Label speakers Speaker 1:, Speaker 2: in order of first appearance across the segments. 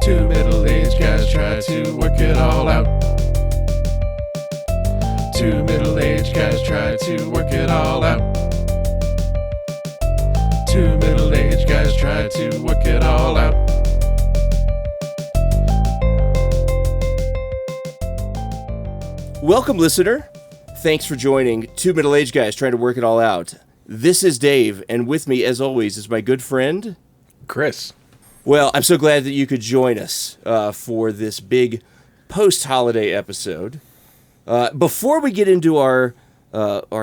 Speaker 1: Two middle-aged guys try to work it all out. Two middle-aged guys try to work it all out. Two middle-aged guys try to work it all out.
Speaker 2: Welcome, listener. Thanks for joining Two Middle-Aged Guys Trying to Work It All Out. This is Dave, and with me, as always, is my good friend...
Speaker 1: Chris.
Speaker 2: Well, I'm so glad that you could join us for this big post-holiday episode. Before we get into our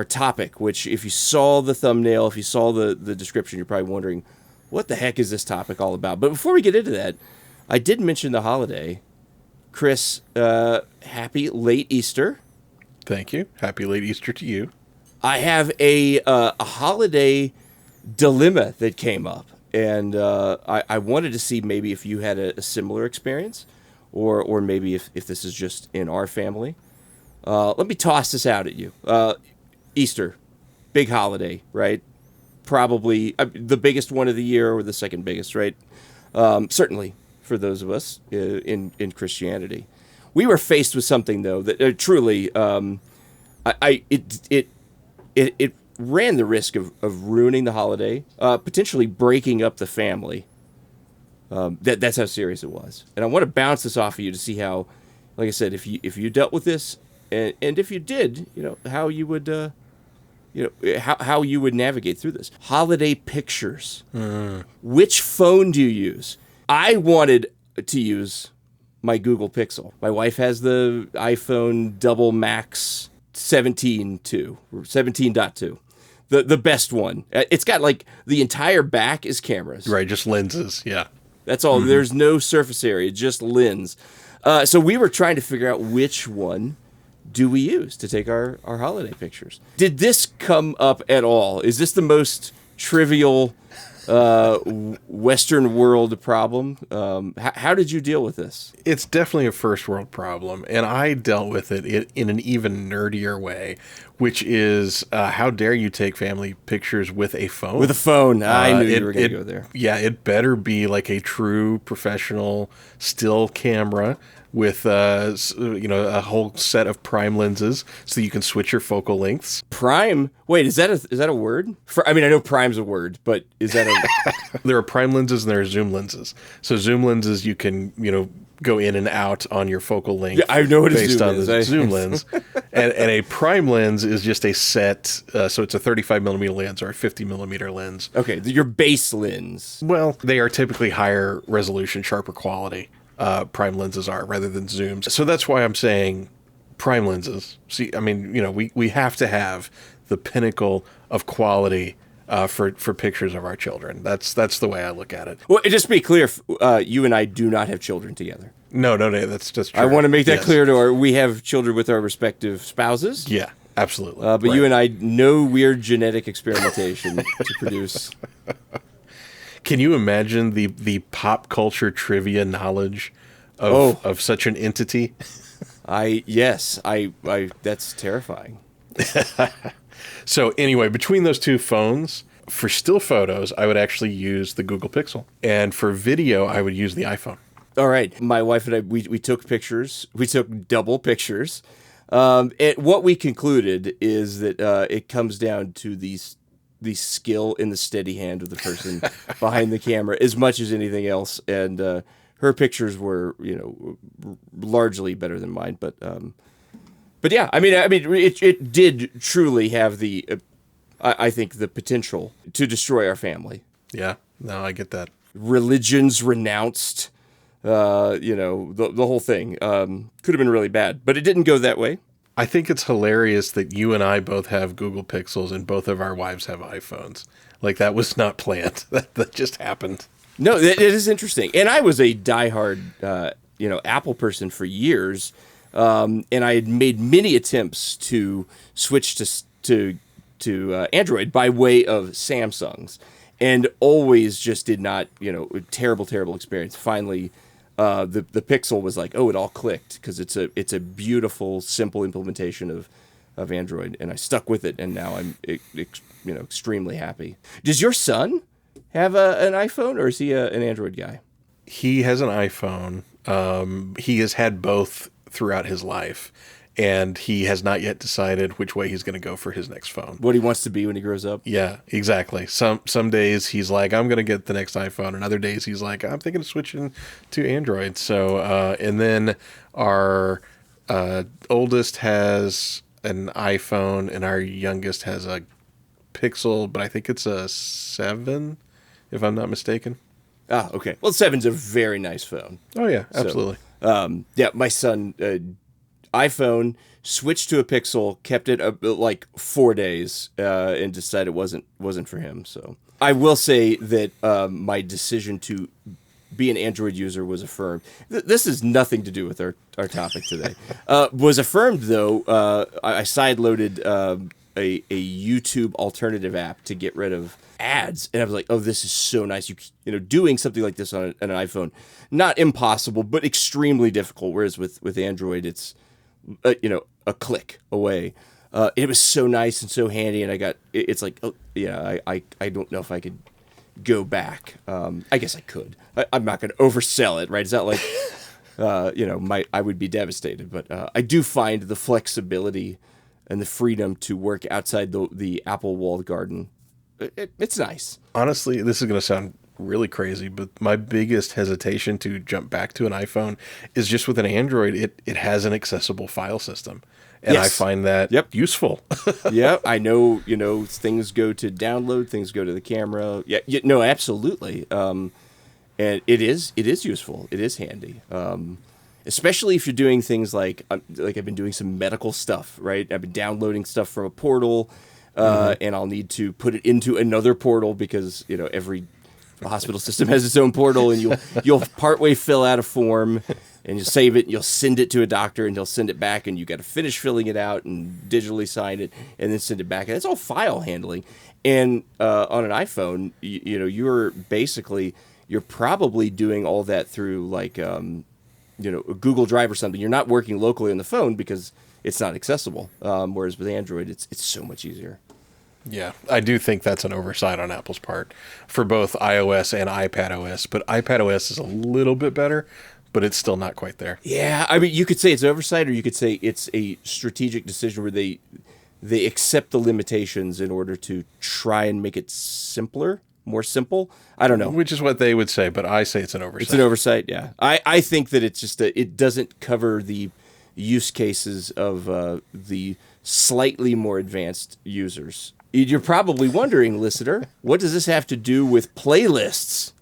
Speaker 2: topic, which if you saw the thumbnail, if you saw the description, you're probably wondering, what the heck is this topic all about? But before we get into that, I did mention the holiday. Chris, happy late Easter.
Speaker 1: Thank you. Happy late Easter to you.
Speaker 2: I have a holiday dilemma that came up, and I wanted to see maybe if you had a similar experience, or maybe if this is just in our family. Let me toss this out at you. Easter, big holiday, right? Probably the biggest one of the year, or the second biggest, right? Certainly for those of us in Christianity. We were faced with something, though, that truly, it ran the risk of ruining the holiday, potentially breaking up the family. That's how serious it was. And I want to bounce this off of you to see how, like I said, if you dealt with this, and if you did, how you would, how you would navigate through this. Holiday pictures. Which phone do you use? I wanted to use my Google Pixel. My wife has the iPhone Double Max 17.2, the best one. It's got like the entire back is cameras.
Speaker 1: Right, just lenses, yeah.
Speaker 2: That's all. Mm-hmm. There's no surface area, just lens. So we were trying to figure out which one do we use to take our holiday pictures. Did this come up at all? Is this the most trivial Western world problem? How did you deal with this?
Speaker 1: It's definitely a first world problem, and I dealt with it in an even nerdier way, which is how dare you take family pictures with a phone?
Speaker 2: With a phone. I knew you were going to go there.
Speaker 1: Yeah, it better be like a true professional still camera with a whole set of prime lenses so you can switch your focal lengths.
Speaker 2: Prime? Wait, is that a word? I know prime's a word, but is that a...
Speaker 1: There are prime lenses and there are zoom lenses. So zoom lenses, you can, go in and out on your focal length.
Speaker 2: Yeah, I know what
Speaker 1: based
Speaker 2: a zoom
Speaker 1: on
Speaker 2: is.
Speaker 1: the zoom lens. and a prime lens is just a set, so it's a 35 millimeter lens or a 50 millimeter lens.
Speaker 2: Okay, your base lens.
Speaker 1: Well, they are typically higher resolution, sharper quality. Prime lenses are rather than zooms. So that's why I'm saying prime lenses. See, we have to have the pinnacle of quality for pictures of our children. That's the way I look at it.
Speaker 2: Well, just to be clear, you and I do not have children together.
Speaker 1: No, that's just true.
Speaker 2: I want to make that clear to we have children with our respective spouses.
Speaker 1: Yeah, absolutely.
Speaker 2: But right. You and I, no weird genetic experimentation to produce.
Speaker 1: Can you imagine the pop culture trivia knowledge of such an entity?
Speaker 2: Yes, that's terrifying.
Speaker 1: So anyway, between those two phones, for still photos, I would actually use the Google Pixel. And for video, I would use the iPhone.
Speaker 2: All right. My wife and I, we took pictures. We took double pictures. And what we concluded is that it comes down to the skill in the steady hand of the person behind the camera as much as anything else. And her pictures were, largely better than mine. But yeah, it did truly have I think the potential to destroy our family.
Speaker 1: Yeah, no, I get that.
Speaker 2: Religions renounced, the whole thing could have been really bad, but it didn't go that way.
Speaker 1: I think it's hilarious that you and I both have Google Pixels and both of our wives have iPhones. Like, that was not planned. That just happened.
Speaker 2: No, it is interesting. And I was a diehard, Apple person for years. And I had made many attempts to switch to Android by way of Samsung's, and always just did not, terrible experience. Finally, the Pixel was like, it all clicked because it's a beautiful, simple implementation of Android, and I stuck with it, and now I'm extremely happy. Does your son have an iPhone, or is he an Android guy?
Speaker 1: he has an iPhone. He has had both throughout his life, and he has not yet decided which way he's going to go for his next phone.
Speaker 2: What he wants to be when he grows up.
Speaker 1: Yeah, exactly. Some days he's like, I'm going to get the next iPhone, and other days he's like, I'm thinking of switching to Android. So, and then our oldest has an iPhone, and our youngest has a Pixel, but I think it's a 7, if I'm not mistaken.
Speaker 2: Ah, okay. Well, 7's a very nice phone.
Speaker 1: Oh yeah, absolutely.
Speaker 2: Yeah, my son, iPhone, switched to a Pixel, kept it like 4 days, and decided it wasn't for him. So I will say that my decision to be an Android user was affirmed. This has nothing to do with our topic today. Was affirmed though. I sideloaded a YouTube alternative app to get rid of ads, and I was like, oh, this is so nice. You know, doing something like this on an iPhone, not impossible, but extremely difficult. Whereas with Android, it's a click away. It was so nice and so handy, and it's like, oh yeah, I don't know if I could go back. I guess I could. I'm not going to oversell it, right? It's not like I would be devastated, but I do find the flexibility and the freedom to work outside the Apple walled garden. It's nice.
Speaker 1: Honestly, this is going to sound really crazy, but my biggest hesitation to jump back to an iPhone is just with an Android, it has an accessible file system. And yes. I find that useful.
Speaker 2: Yeah, I know, things go to download, things go to the camera. Yeah, no, absolutely. And it is useful. It is handy. Especially if you're doing things like I've been doing some medical stuff, right? I've been downloading stuff from a portal, and I'll need to put it into another portal because, every hospital system has its own portal, and you'll partway fill out a form and you'll save it and you'll send it to a doctor and he'll send it back, and you got to finish filling it out and digitally sign it and then send it back. And that's all file handling. And on an iPhone, you're probably doing all that through like a Google Drive or something. You're not working locally on the phone because it's not accessible. Whereas with Android, it's so much easier.
Speaker 1: Yeah, I do think that's an oversight on Apple's part for both iOS and iPadOS. But iPadOS is a little bit better, but it's still not quite there.
Speaker 2: Yeah, I mean, you could say it's oversight, or you could say it's a strategic decision where they accept the limitations in order to try and make it simpler. More simple? I don't know.
Speaker 1: Which is what they would say, but I say it's an oversight.
Speaker 2: It's an oversight, yeah. I think that it's just it doesn't cover the use cases of the slightly more advanced users. You're probably wondering, listener, what does this have to do with playlists?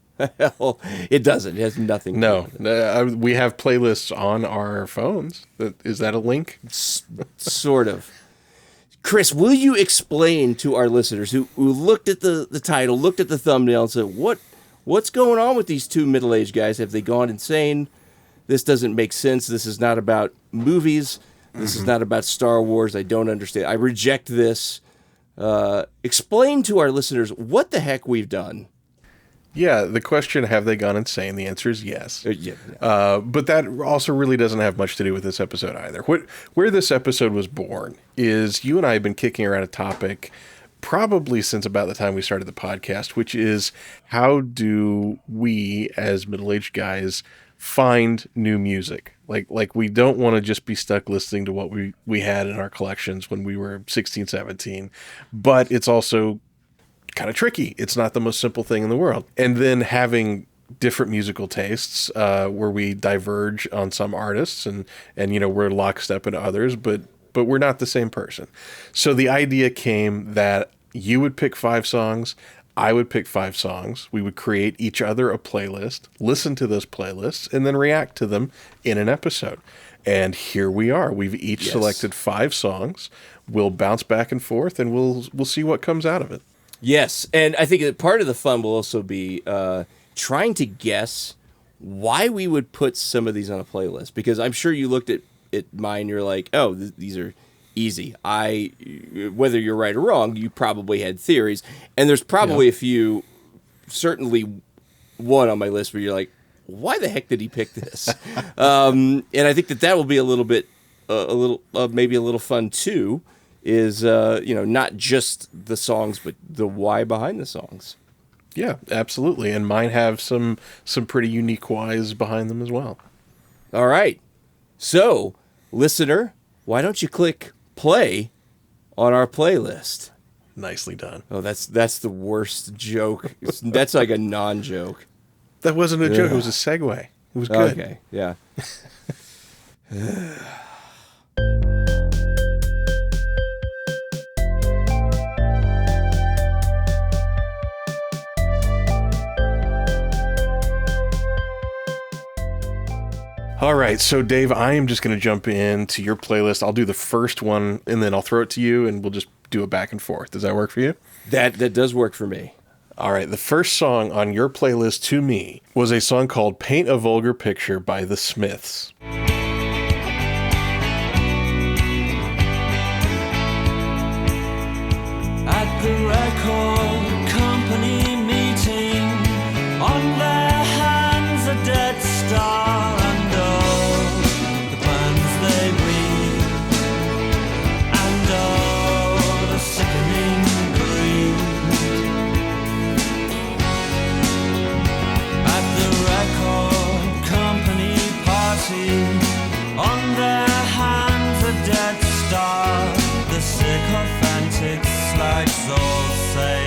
Speaker 2: Well, it doesn't. It has nothing to do with it.
Speaker 1: We have playlists on our phones. Is that a link?
Speaker 2: Sort of. Chris, will you explain to our listeners who looked at the title, looked at the thumbnail, and said, what's going on with these two middle-aged guys? Have they gone insane? This doesn't make sense. This is not about movies. This is not about Star Wars. I don't understand. I reject this. Explain to our listeners what the heck we've done.
Speaker 1: Yeah, the question, have they gone insane? The answer is yes. But that also really doesn't have much to do with this episode either. Where this episode was born is you and I have been kicking around a topic probably since about the time we started the podcast, which is how do we as middle-aged guys find new music? Like we don't want to just be stuck listening to what we had in our collections when we were 16, 17, but it's also kind of tricky. It's not the most simple thing in the world. And then having different musical tastes where we diverge on some artists and we're lockstep in others, but we're not the same person. So the idea came that you would pick 5 songs, I would pick 5 songs. We would create each other a playlist, listen to those playlists, and then react to them in an episode. And here we are. We've each selected 5 songs. We'll bounce back and forth, and we'll see what comes out of it.
Speaker 2: Yes, and I think that part of the fun will also be trying to guess why we would put some of these on a playlist. Because I'm sure you looked at mine, you're like, oh, these are easy. Whether you're right or wrong, you probably had theories. And there's probably a few, certainly one on my list where you're like, why the heck did he pick this? And I think that will be maybe a little fun too. Is not just the songs, but the why behind the songs.
Speaker 1: Yeah, absolutely. And mine have some pretty unique whys behind them as well.
Speaker 2: All right. So, listener, why don't you click play on our playlist?
Speaker 1: Nicely done.
Speaker 2: Oh, that's the worst joke. That's like a non-joke.
Speaker 1: That wasn't a joke. It was a segue. It was good.
Speaker 2: Okay, yeah.
Speaker 1: All right, so Dave, I am just going to jump into your playlist. I'll do the first one, and then I'll throw it to you, and we'll just do it back and forth. Does that work for you?
Speaker 2: That does work for me.
Speaker 1: All right, the first song on your playlist to me was a song called Paint a Vulgar Picture by The Smiths.
Speaker 3: At the record company meeting, on their hands a dead star, and oh, the plans they read, and oh, the sickening greed. At the record company party, on their hands a dead star, the sycophantic slides all say,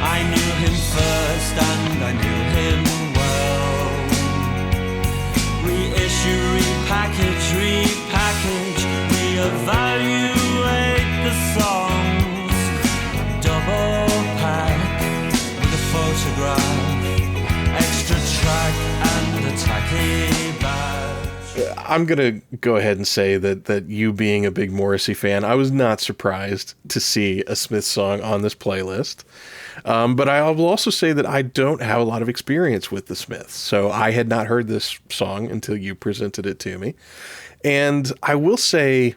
Speaker 3: I knew him first and I knew him well. Reissue, repackage, reevaluate the songs. Double pack with a photograph, extra track and a tacky badge.
Speaker 1: I'm going to go ahead and say that you being a big Morrissey fan, I was not surprised to see a Smith song on this playlist. But I will also say that I don't have a lot of experience with the Smiths. So I had not heard this song until you presented it to me. And I will say,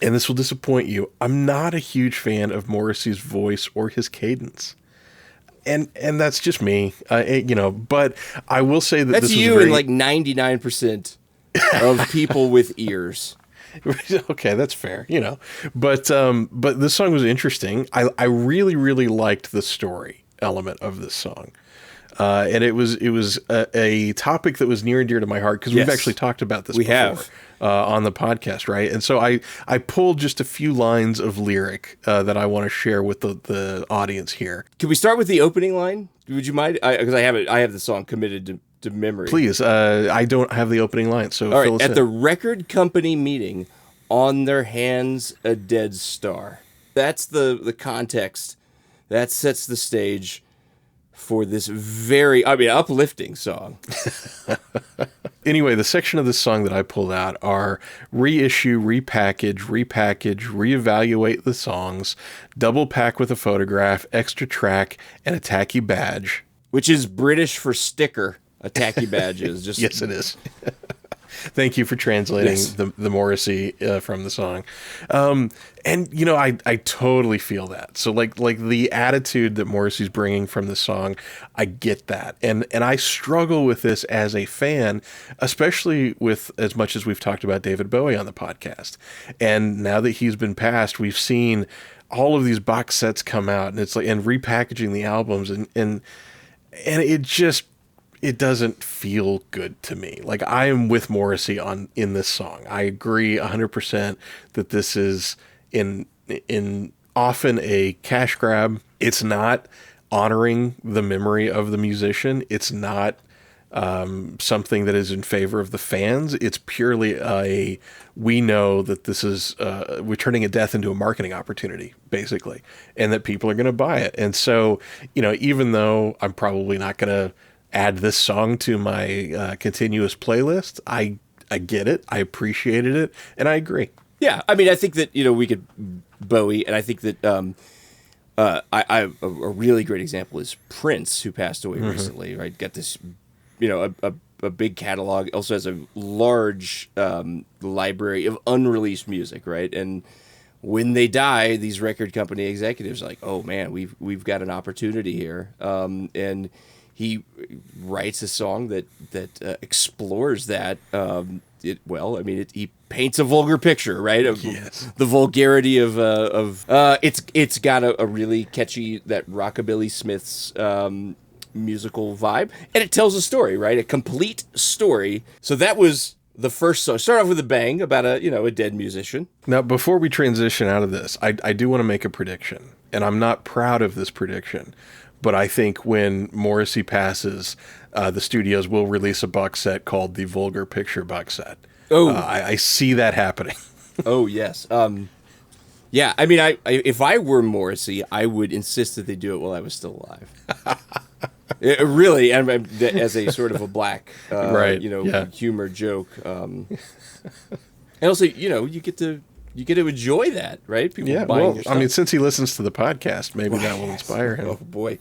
Speaker 1: and this will disappoint you, I'm not a huge fan of Morrissey's voice or his cadence. And that's just me, but I will say that
Speaker 2: That's
Speaker 1: this
Speaker 2: you
Speaker 1: was
Speaker 2: and like 99% of people with ears.
Speaker 1: Okay, that's fair, But this song was interesting. I really, really liked the story element of this song. And it was a topic that was near and dear to my heart because we've actually talked about this before on the podcast, right? And so I pulled just a few lines of lyric that I want to share with the audience here.
Speaker 2: Can we start with the opening line? Would you mind? Because I have the song committed to memory.
Speaker 1: Please, I don't have the opening line, so
Speaker 2: all
Speaker 1: fill
Speaker 2: right.
Speaker 1: us
Speaker 2: At
Speaker 1: in.
Speaker 2: the record company meeting, on their hands a dead star. That's the context. That sets the stage for this very, uplifting song.
Speaker 1: Anyway, the section of this song that I pulled out are reissue, repackage, reevaluate the songs, double pack with a photograph, extra track, and a tacky badge.
Speaker 2: Which is British for sticker. A tacky badge is just...
Speaker 1: Yes, it is. Thank you for translating
Speaker 2: Yes.
Speaker 1: the Morrissey from the song. And, I totally feel that. So like the attitude that Morrissey's bringing from the song, I get that. And I struggle with this as a fan, especially with as much as we've talked about David Bowie on the podcast. And now that he's been passed, we've seen all of these box sets come out and it's like, and repackaging the albums and it just, it doesn't feel good to me. Like I am with Morrissey in this song. I agree 100% that this is in often a cash grab. It's not honoring the memory of the musician. It's not something that is in favor of the fans. It's purely we know that this is we're turning a death into a marketing opportunity, basically, and that people are going to buy it. And so, even though I'm probably not going to add this song to my continuous playlist, I get it, I appreciated it, and I agree.
Speaker 2: Yeah, I think that we could Bowie, and I think that a really great example is Prince, who passed away recently. Right, got this, a big catalog. Also has a large library of unreleased music. Right, and when they die, these record company executives are like, oh man, we've got an opportunity here, and he writes a song that explores that. He paints a vulgar picture, right? Of the vulgarity of it's got a really catchy, that Rockabilly Smith's musical vibe, and it tells a story, right? A complete story. So that was the first song. Start off with a bang about a dead musician.
Speaker 1: Now, before we transition out of this, I do want to make a prediction, and I'm not proud of this prediction, but I think when Morrissey passes, the studios will release a box set called the Vulgar Picture box set.
Speaker 2: Oh,
Speaker 1: I see that happening.
Speaker 2: Oh, yes. Yeah, I mean, if I were Morrissey, I would insist that they do it while I was still alive. Really, and as a sort of a black, humor joke. And also, you get to enjoy that, right? People buying your stuff.
Speaker 1: I mean, since he listens to the podcast, maybe that will inspire him.
Speaker 2: Oh boy.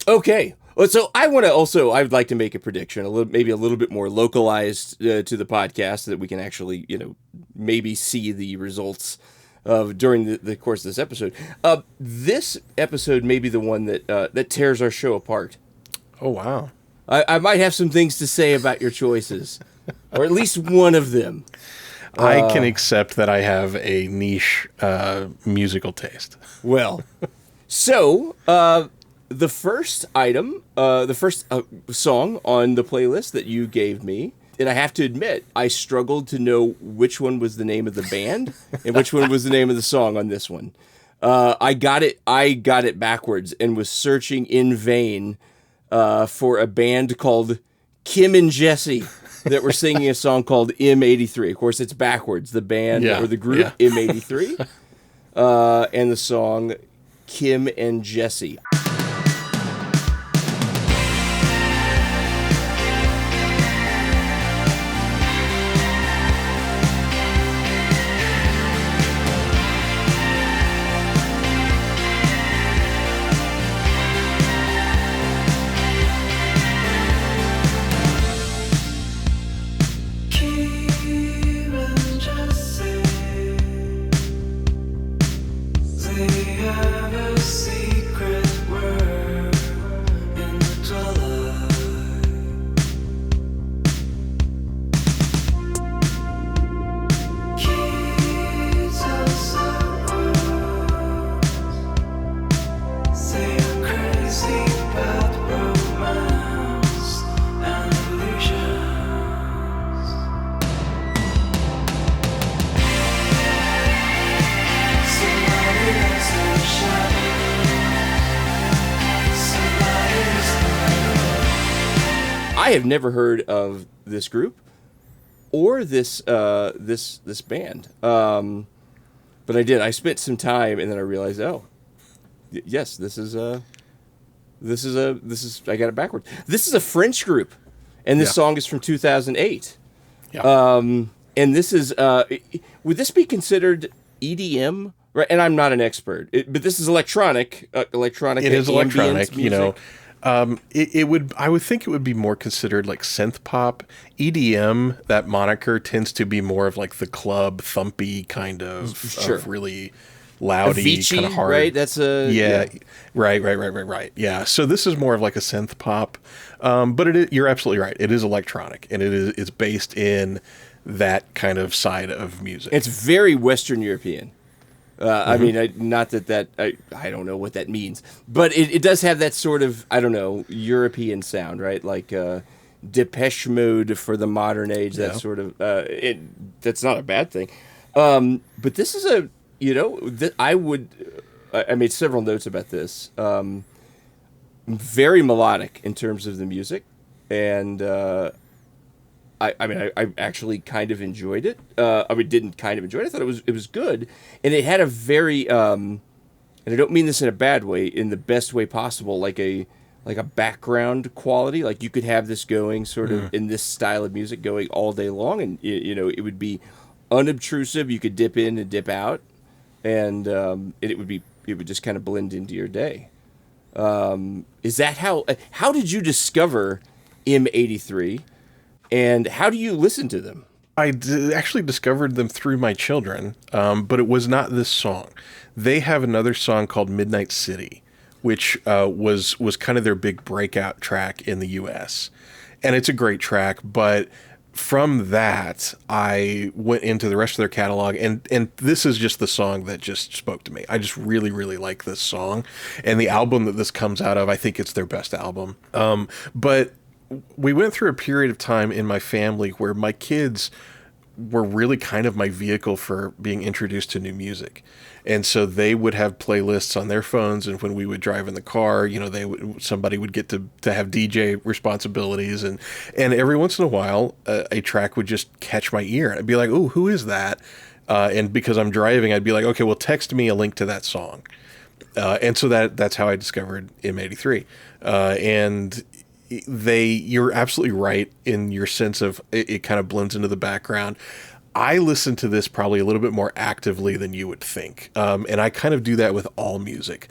Speaker 2: Okay. Well, so I would like to make a prediction, maybe a little bit more localized to the podcast, so that we can actually, maybe see the results of during the course of this episode. This episode may be the one that tears our show apart.
Speaker 1: Oh, wow.
Speaker 2: I might have some things to say about your choices, or at least one of them.
Speaker 1: I can accept that I have a niche musical taste.
Speaker 2: Well, so the first item, the first song on the playlist that you gave me, and I have to admit, I struggled to know which one was the name of the band and which one was the name of the song on this one. I got it backwards and was searching in vain for a band called Kim and Jessie that were singing a song called M83. Of course, it's backwards. The band or the group M83, and the song Kim and Jessie. I have never heard of this group or this band, but I did. I spent some time, and then I realized, yes, this is. I got it backwards. This is a French group, and this song is from 2008. Yeah. And this is. Would this be considered EDM? Right, and I'm not an expert, but this is electronic.
Speaker 1: It is electronic. Music. It would. I would think it would be more considered like synth pop. EDM, that moniker tends to be more of like the club thumpy kind of really loudy
Speaker 2: Avicii,
Speaker 1: kind of hard.
Speaker 2: Right? That's
Speaker 1: Right. Yeah. So this is more of like a synth pop, but you're absolutely right. It is electronic, and it's based in that kind of side of music.
Speaker 2: It's very Western European. I mean, not that I don't know what that means, but it does have that sort of, I don't know, European sound, right? Like Depeche Mode for the modern age, that sort of, that's not a bad thing. But this is I made several notes about this. Very melodic in terms of the music, and I actually kind of enjoyed it. Didn't kind of enjoy it. I thought it was good, and it had a very and I don't mean this in a bad way, in the best way possible, like a background quality. Like you could have this going sort of in this style of music going all day long, and it would be unobtrusive. You could dip in and dip out, and it would just kind of blend into your day. Is that how did you discover M83? And how do you listen to them?
Speaker 1: I actually discovered them through my children, but it was not this song. They have another song called Midnight City, which was kind of their big breakout track in the U.S. And it's a great track, but from that, I went into the rest of their catalog, and this is just the song that just spoke to me. I just really, really like this song. And the album that this comes out of, I think it's their best album. But we went through a period of time in my family where my kids were really kind of my vehicle for being introduced to new music. And so they would have playlists on their phones, and when we would drive in the car, somebody would get to have DJ responsibilities, and every once in a while, a track would just catch my ear, and I'd be like, "Oh, who is that?" And because I'm driving, I'd be like, "Okay, well, text me a link to that song," and so that's how I discovered M83. And you're absolutely right in your sense of it kind of blends into the background. I listen to this probably a little bit more actively than you would think. And I kind of do that with all music.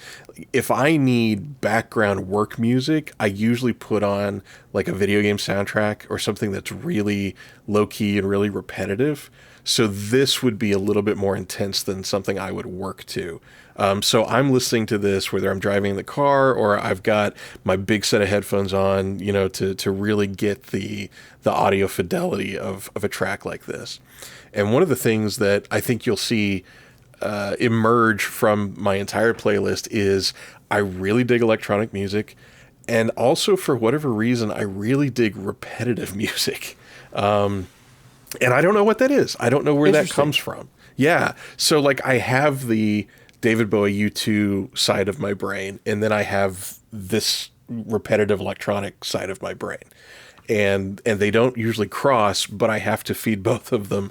Speaker 1: If I need background work music, I usually put on like a video game soundtrack or something that's really low key and really repetitive. So this would be a little bit more intense than something I would work to. So I'm listening to this whether I'm driving in the car or I've got my big set of headphones on, to really get the audio fidelity of a track like this. And one of the things that I think you'll see emerge from my entire playlist is I really dig electronic music, and also for whatever reason I really dig repetitive music. And I don't know what that is. I don't know where that comes from. Yeah. So like I have the David Bowie U2 side of my brain, and then I have this repetitive electronic side of my brain. And they don't usually cross, but I have to feed both of them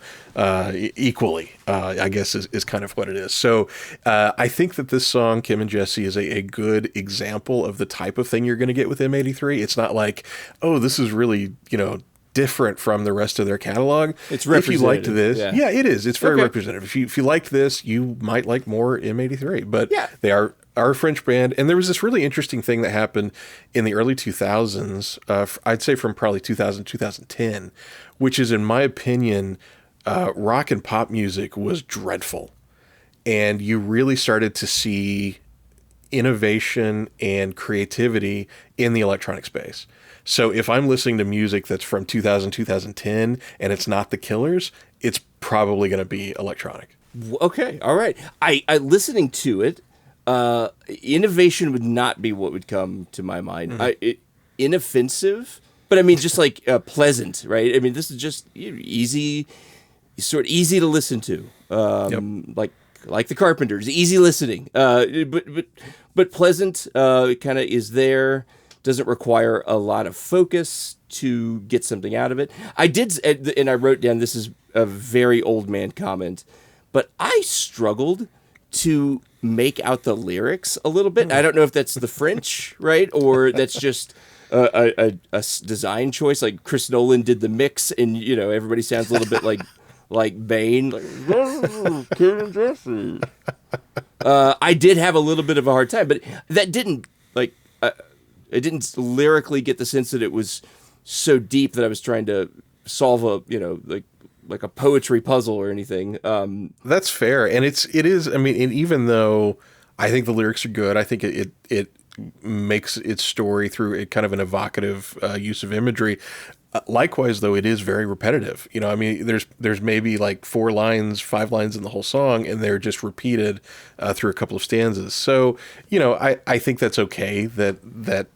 Speaker 1: equally, I guess is kind of what it is. So I think that this song, Kim and Jessie, is a good example of the type of thing you're going to get with M83. It's not like, oh, this is really, different from the rest of their catalog.
Speaker 2: It's representative.
Speaker 1: If you liked this, yeah it is. It's very representative. If you liked this, you might like more M83. But they are a French band, and there was this really interesting thing that happened in the early 2000s, I'd say from probably 2000, 2010, which is, in my opinion, rock and pop music was dreadful. And you really started to see innovation and creativity in the electronic space. So if I'm listening to music that's from 2000, 2010, and it's not the Killers, it's probably going to be electronic.
Speaker 2: Okay, all right. I listening to it, innovation would not be what would come to my mind. Mm-hmm. Inoffensive, but I mean just like pleasant, right? I mean this is just easy to listen to, like the Carpenters, easy listening, but pleasant. It kind of is there. Doesn't require a lot of focus to get something out of it. I did, and I wrote down, this is a very old man comment, but I struggled to make out the lyrics a little bit. I don't know if that's the French, right? Or that's just a design choice. Like Chris Nolan did the mix, and, everybody sounds a little bit like Bane. Like, Kim and Jessie. I did have a little bit of a hard time, but that didn't, I didn't lyrically get the sense that it was so deep that I was trying to solve a, like a poetry puzzle or anything.
Speaker 1: That's fair. And it is, I mean, and even though I think the lyrics are good, I think it makes its story through a kind of an evocative use of imagery. Likewise, though, it is very repetitive. I mean, there's maybe like 5 lines in the whole song, and they're just repeated through a couple of stanzas. So, I think that's okay that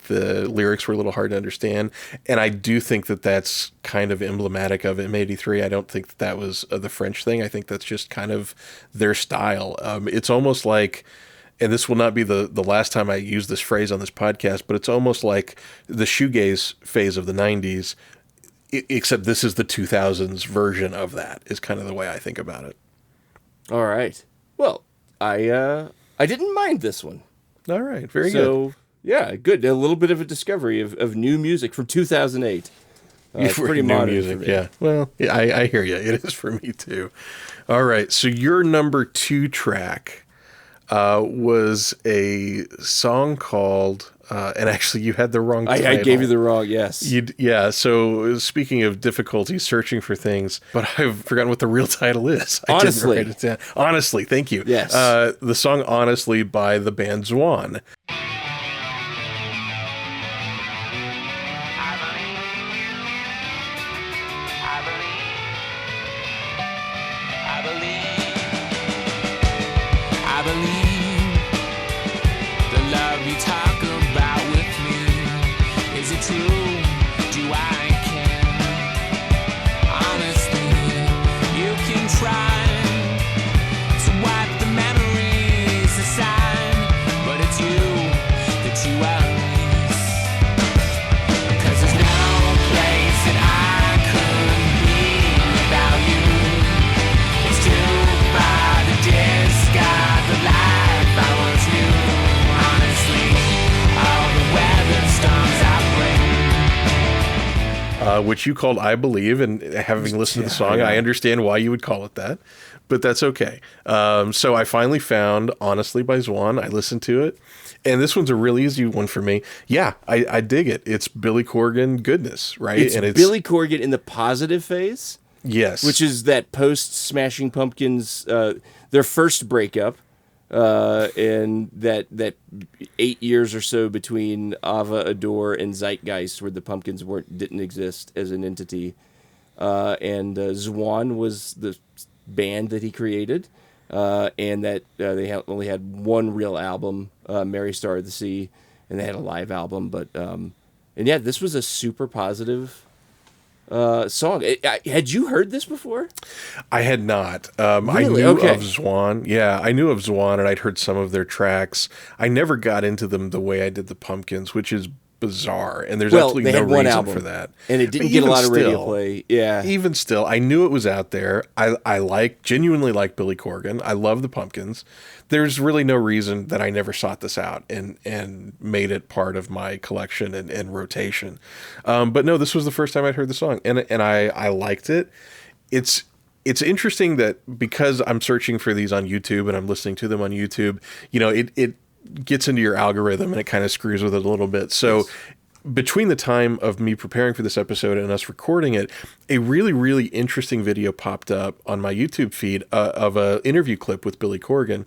Speaker 1: the lyrics were a little hard to understand. And I do think that that's kind of emblematic of M83. I don't think that was the French thing. I think that's just kind of their style. It's almost like, and this will not be the last time I use this phrase on this podcast, but it's almost like the shoegaze phase of the 90s, except this is the 2000s version of that, is kind of the way I think about it.
Speaker 2: All right. Well, I didn't mind this one.
Speaker 1: All right. Very good.
Speaker 2: So, yeah, good. A little bit of a discovery of new music from 2008. It's pretty modern music, for me.
Speaker 1: Yeah. Well, yeah, I hear you. It is for me, too. All right. So your number 2 track was a song called... and actually, you had the wrong title.
Speaker 2: I gave you the wrong, yes.
Speaker 1: Yeah, so speaking of difficulty searching for things, but I've forgotten what the real title is.
Speaker 2: Honestly.
Speaker 1: I didn't write it down. Honestly, thank you.
Speaker 2: Yes.
Speaker 1: The song Honestly by the band Zwan.
Speaker 3: I believe the love you talk about with me. Is it true? Do I care? Honestly, you can try to wipe the memories aside, but it's you that you are miss. 'Cause there's no place that I could be without you. It's too far to discard the life I once knew. Honestly, all the weather storms I bring.
Speaker 1: Which you called I Believe, and having listened to the song, I understand why you would call it that, but that's okay. So I finally found Honestly by Zwan. I listened to it, and this one's a really easy one for me. Yeah, I dig it. It's Billy Corgan goodness, right?
Speaker 2: It's
Speaker 1: and
Speaker 2: Billy Corgan in the positive phase,
Speaker 1: yes.
Speaker 2: which is that post Smashing Pumpkins, their first breakup, and that 8 years or so between Ava, Adore, and Zeitgeist, where the Pumpkins didn't exist as an entity, and Zwan was the band that he created, and that they only had one real album, Mary Star of the Sea, and they had a live album, but and yeah, this was a super positive song. Had you heard this before?
Speaker 1: I had not.
Speaker 2: Really?
Speaker 1: I knew
Speaker 2: Okay.
Speaker 1: of Zwan. Yeah, I knew of Zwan, and I'd heard some of their tracks. I never got into them the way I did the Pumpkins, which is bizarre, and there's
Speaker 2: Well,
Speaker 1: absolutely
Speaker 2: they
Speaker 1: no
Speaker 2: had one
Speaker 1: reason
Speaker 2: album,
Speaker 1: for that.
Speaker 2: and it didn't
Speaker 1: But
Speaker 2: get a
Speaker 1: even
Speaker 2: lot of radio
Speaker 1: still-
Speaker 2: play. Yeah.
Speaker 1: Even still, I knew it was out there. I genuinely like Billy Corgan. I love the Pumpkins. There's really no reason that I never sought this out and made it part of my collection and rotation. But no, this was the first time I'd heard the song, and I liked it. It's interesting that because I'm searching for these on YouTube and I'm listening to them on YouTube, it gets into your algorithm and it kind of screws with it a little bit. So between the time of me preparing for this episode and us recording it, a really, really interesting video popped up on my YouTube feed of an interview clip with Billy Corgan.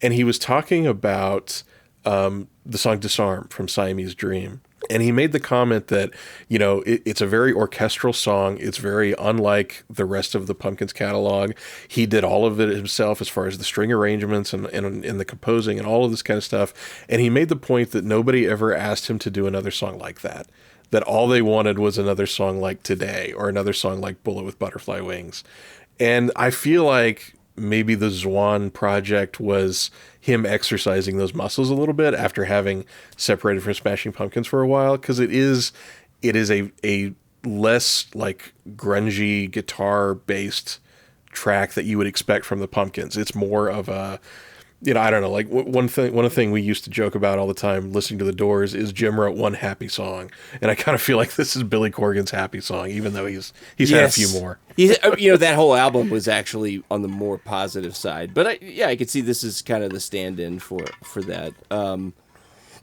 Speaker 1: And he was talking about the song Disarm from Siamese Dream. And he made the comment that, it's a very orchestral song. It's very unlike the rest of the Pumpkins catalog. He did all of it himself as far as the string arrangements and the composing and all of this kind of stuff. And he made the point that nobody ever asked him to do another song like that. That all they wanted was another song like Today or another song like Bullet with Butterfly Wings. And I feel like maybe the Zwan project was him exercising those muscles a little bit after having separated from Smashing Pumpkins for a while, because it is a less like grungy guitar based track that you would expect from the Pumpkins. It's more of a, I don't know, like one thing we used to joke about all the time listening to the Doors is Jim wrote one happy song, and I kind of feel like this is Billy Corgan's happy song, even though he's had a few more.
Speaker 2: That whole album was actually on the more positive side, but I could see this is kind of the stand-in for that.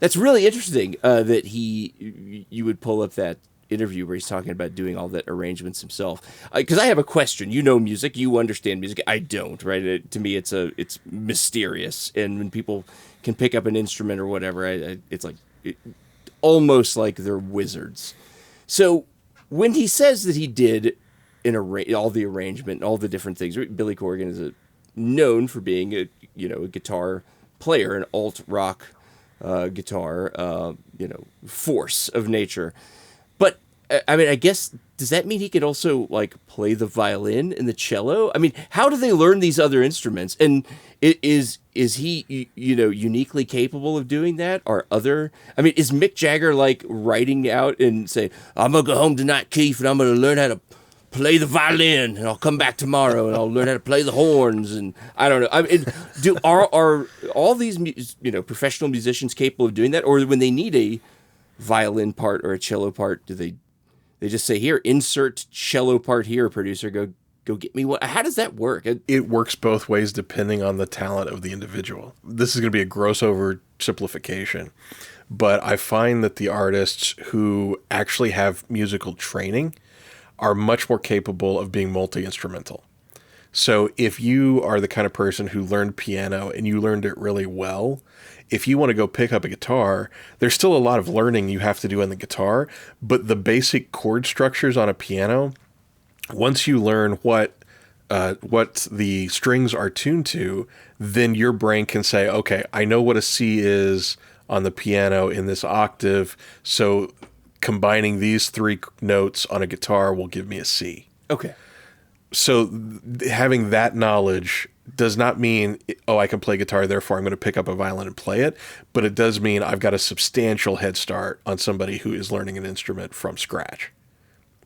Speaker 2: That's really interesting that you would pull up that interview where he's talking about doing all that arrangements himself. Because I have a question. You know music, you understand music. I don't, right? To me, it's mysterious, and when people can pick up an instrument or whatever, it's like almost like they're wizards. So when he says that he did all the arrangement, all the different things, Billy Corgan is known for being a guitar player, an alt rock guitar, force of nature. But I mean, I guess, does that mean he could also like play the violin and the cello? I mean, how do they learn these other instruments? And is he uniquely capable of doing that? Is Mick Jagger like writing out and saying, "I'm gonna go home tonight, Keith, and I'm gonna learn how to play the violin, and I'll come back tomorrow and I'll learn how to play the horns"? And I don't know. I mean, are all these professional musicians capable of doing that, or when they need a violin part or a cello part, do they just say, "Here, insert cello part here, producer, go get me one"? How does that work?
Speaker 1: It works both ways depending on the talent of the individual. This is going to be a gross oversimplification, but I find that the artists who actually have musical training are much more capable of being multi-instrumental. So if you are the kind of person who learned piano and you learned it really well, if you want to go pick up a guitar, there's still a lot of learning you have to do on the guitar, but the basic chord structures on a piano, once you learn what what the strings are tuned to, then your brain can say, okay, I know what a C is on the piano in this octave, so combining these 3 notes on a guitar will give me a C.
Speaker 2: Okay.
Speaker 1: So having that knowledge does not mean, oh, I can play guitar, therefore I'm going to pick up a violin and play it, but it does mean I've got a substantial head start on somebody who is learning an instrument from scratch.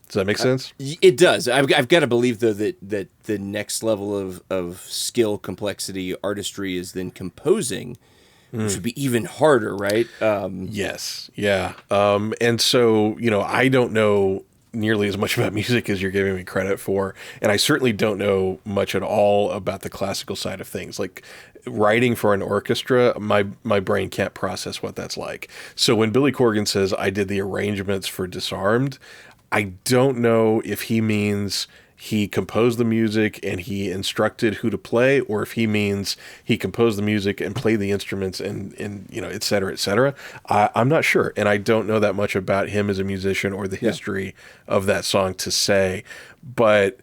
Speaker 1: Does that make sense?
Speaker 2: It does. I've got to believe, though, that the next level of skill, complexity, artistry is then composing, which would be even harder, right?
Speaker 1: Yes. Yeah. And so, I don't know nearly as much about music as you're giving me credit for. And I certainly don't know much at all about the classical side of things. Like writing for an orchestra, my brain can't process what that's like. So when Billy Corgan says I did the arrangements for Disarmed, I don't know if he means he composed the music and he instructed who to play, or if he means he composed the music and played the instruments and et cetera, et cetera. I'm not sure. And I don't know that much about him as a musician or the history of that song to say. But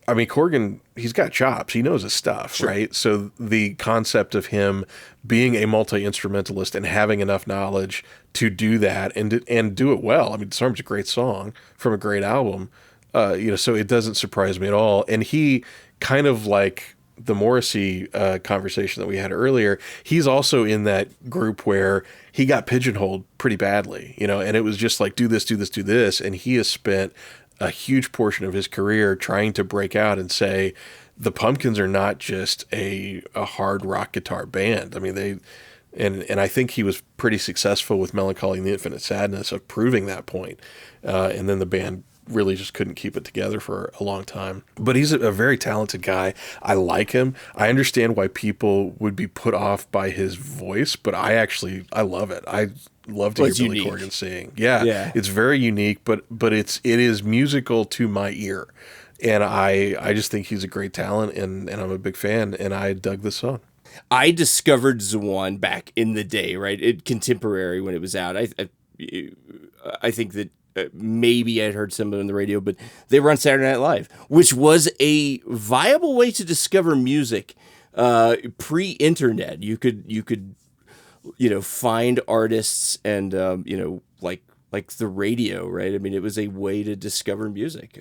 Speaker 1: I mean, Corgan, he's got chops. He knows his stuff, right? So the concept of him being a multi-instrumentalist and having enough knowledge to do that and do it well. I mean, Disarmed's a great song from a great album. So it doesn't surprise me at all. And he kind of like the Morrissey conversation that we had earlier, he's also in that group where he got pigeonholed pretty badly, and it was just like, do this, do this, do this. And he has spent a huge portion of his career trying to break out and say, the Pumpkins are not just a hard rock guitar band. I mean, and I think he was pretty successful with Melancholy and the Infinite Sadness of proving that point. And then the band really just couldn't keep it together for a long time. But he's a very talented guy. I like him. I understand why people would be put off by his voice, but I love it. I love to hear Billy Corgan sing. Yeah, it's very unique, but it is musical to my ear. And I just think he's a great talent, and I'm a big fan, and I dug this song.
Speaker 2: I discovered Zwan back in the day, right? Contemporary when it was out. I think that maybe I'd heard some of it on the radio, but they were on Saturday Night Live, which was a viable way to discover music pre-internet. You could find artists and like the radio, right? I mean, it was a way to discover music.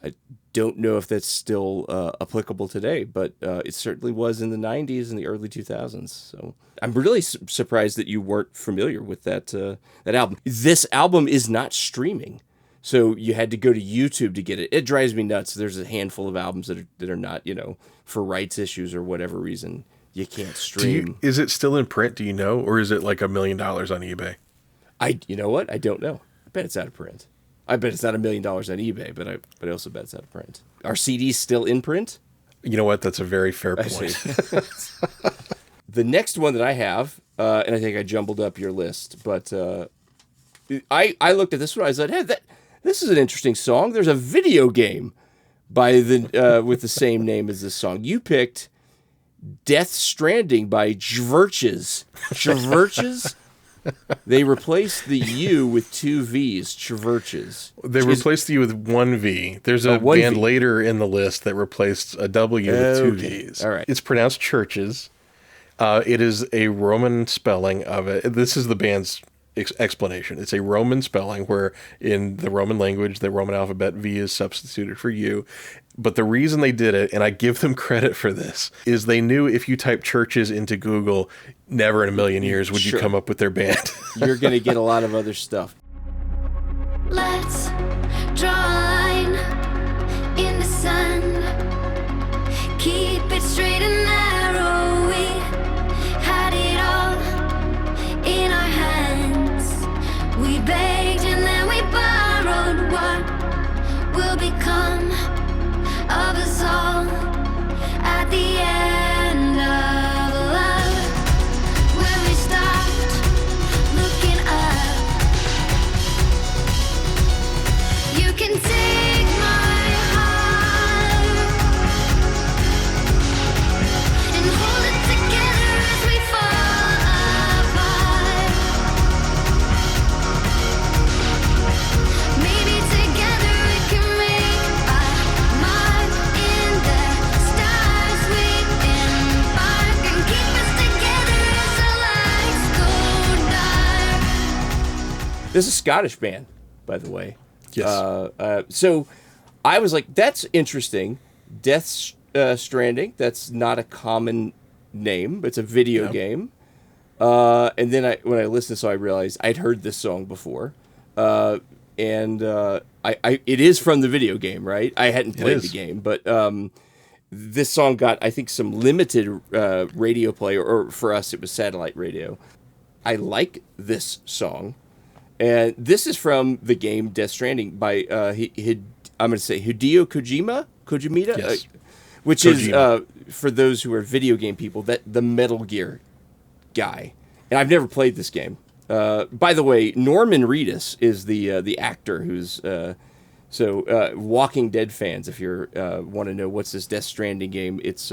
Speaker 2: I don't know if that's still applicable today, but it certainly was in the 90s and the early 2000s. So I'm really surprised that you weren't familiar with that album. This album is not streaming, so you had to go to YouTube to get it. It drives me nuts. There's a handful of albums that are not, for rights issues or whatever reason, you can't stream.
Speaker 1: Is it still in print? Do you know, or is it like $1 million on eBay?
Speaker 2: You know what? I don't know. I bet it's out of print. I bet it's not $1 million on eBay, but I also bet it's out of print. Are CDs still in print?
Speaker 1: You know what? That's a very fair point.
Speaker 2: The next one that I have, and I think I jumbled up your list, but I looked at this one. I said, "Hey, this is an interesting song." There's a video game by with the same name as this song. You picked "Death Stranding" by Chvrches. Chvrches. They replaced the U with 2 V's, Chvrches.
Speaker 1: They replaced the U with 1 V. There's a band later in the list that replaced a W with 2 V's.
Speaker 2: All right.
Speaker 1: It's pronounced Chvrches. It is a Roman spelling of it. This is the band's explanation. It's a Roman spelling where in the Roman language, the Roman alphabet, V is substituted for U. But the reason they did it, and I give them credit for this, is they knew if you type Chvrches into Google, never in a million years would you come up with their band.
Speaker 2: You're going to get a lot of other stuff.
Speaker 4: Let's draw a line in the sun. Keep it straight and narrow. We had it all in our hands. We begged and then we borrowed. What will become of us all at the end of love? When we stopped looking up
Speaker 2: This is a Scottish band, by the way.
Speaker 1: Yes.
Speaker 2: So I was like, that's interesting. Death Stranding. That's not a common name. It's a video game. And then when I listened, so I realized I'd heard this song before. And it is from the video game, right? I hadn't played the game, but this song got, I think, some limited radio play, or for us, it was satellite radio. I like this song. And this is from the game Death Stranding by, I'm going to say Hideo Kojimita?
Speaker 1: Yes.
Speaker 2: Which
Speaker 1: Kojima.
Speaker 2: is, for those who are video game people, the Metal Gear guy. And I've never played this game. By the way, Norman Reedus is the actor who's... Walking Dead fans, if you want to know what's this Death Stranding game, it's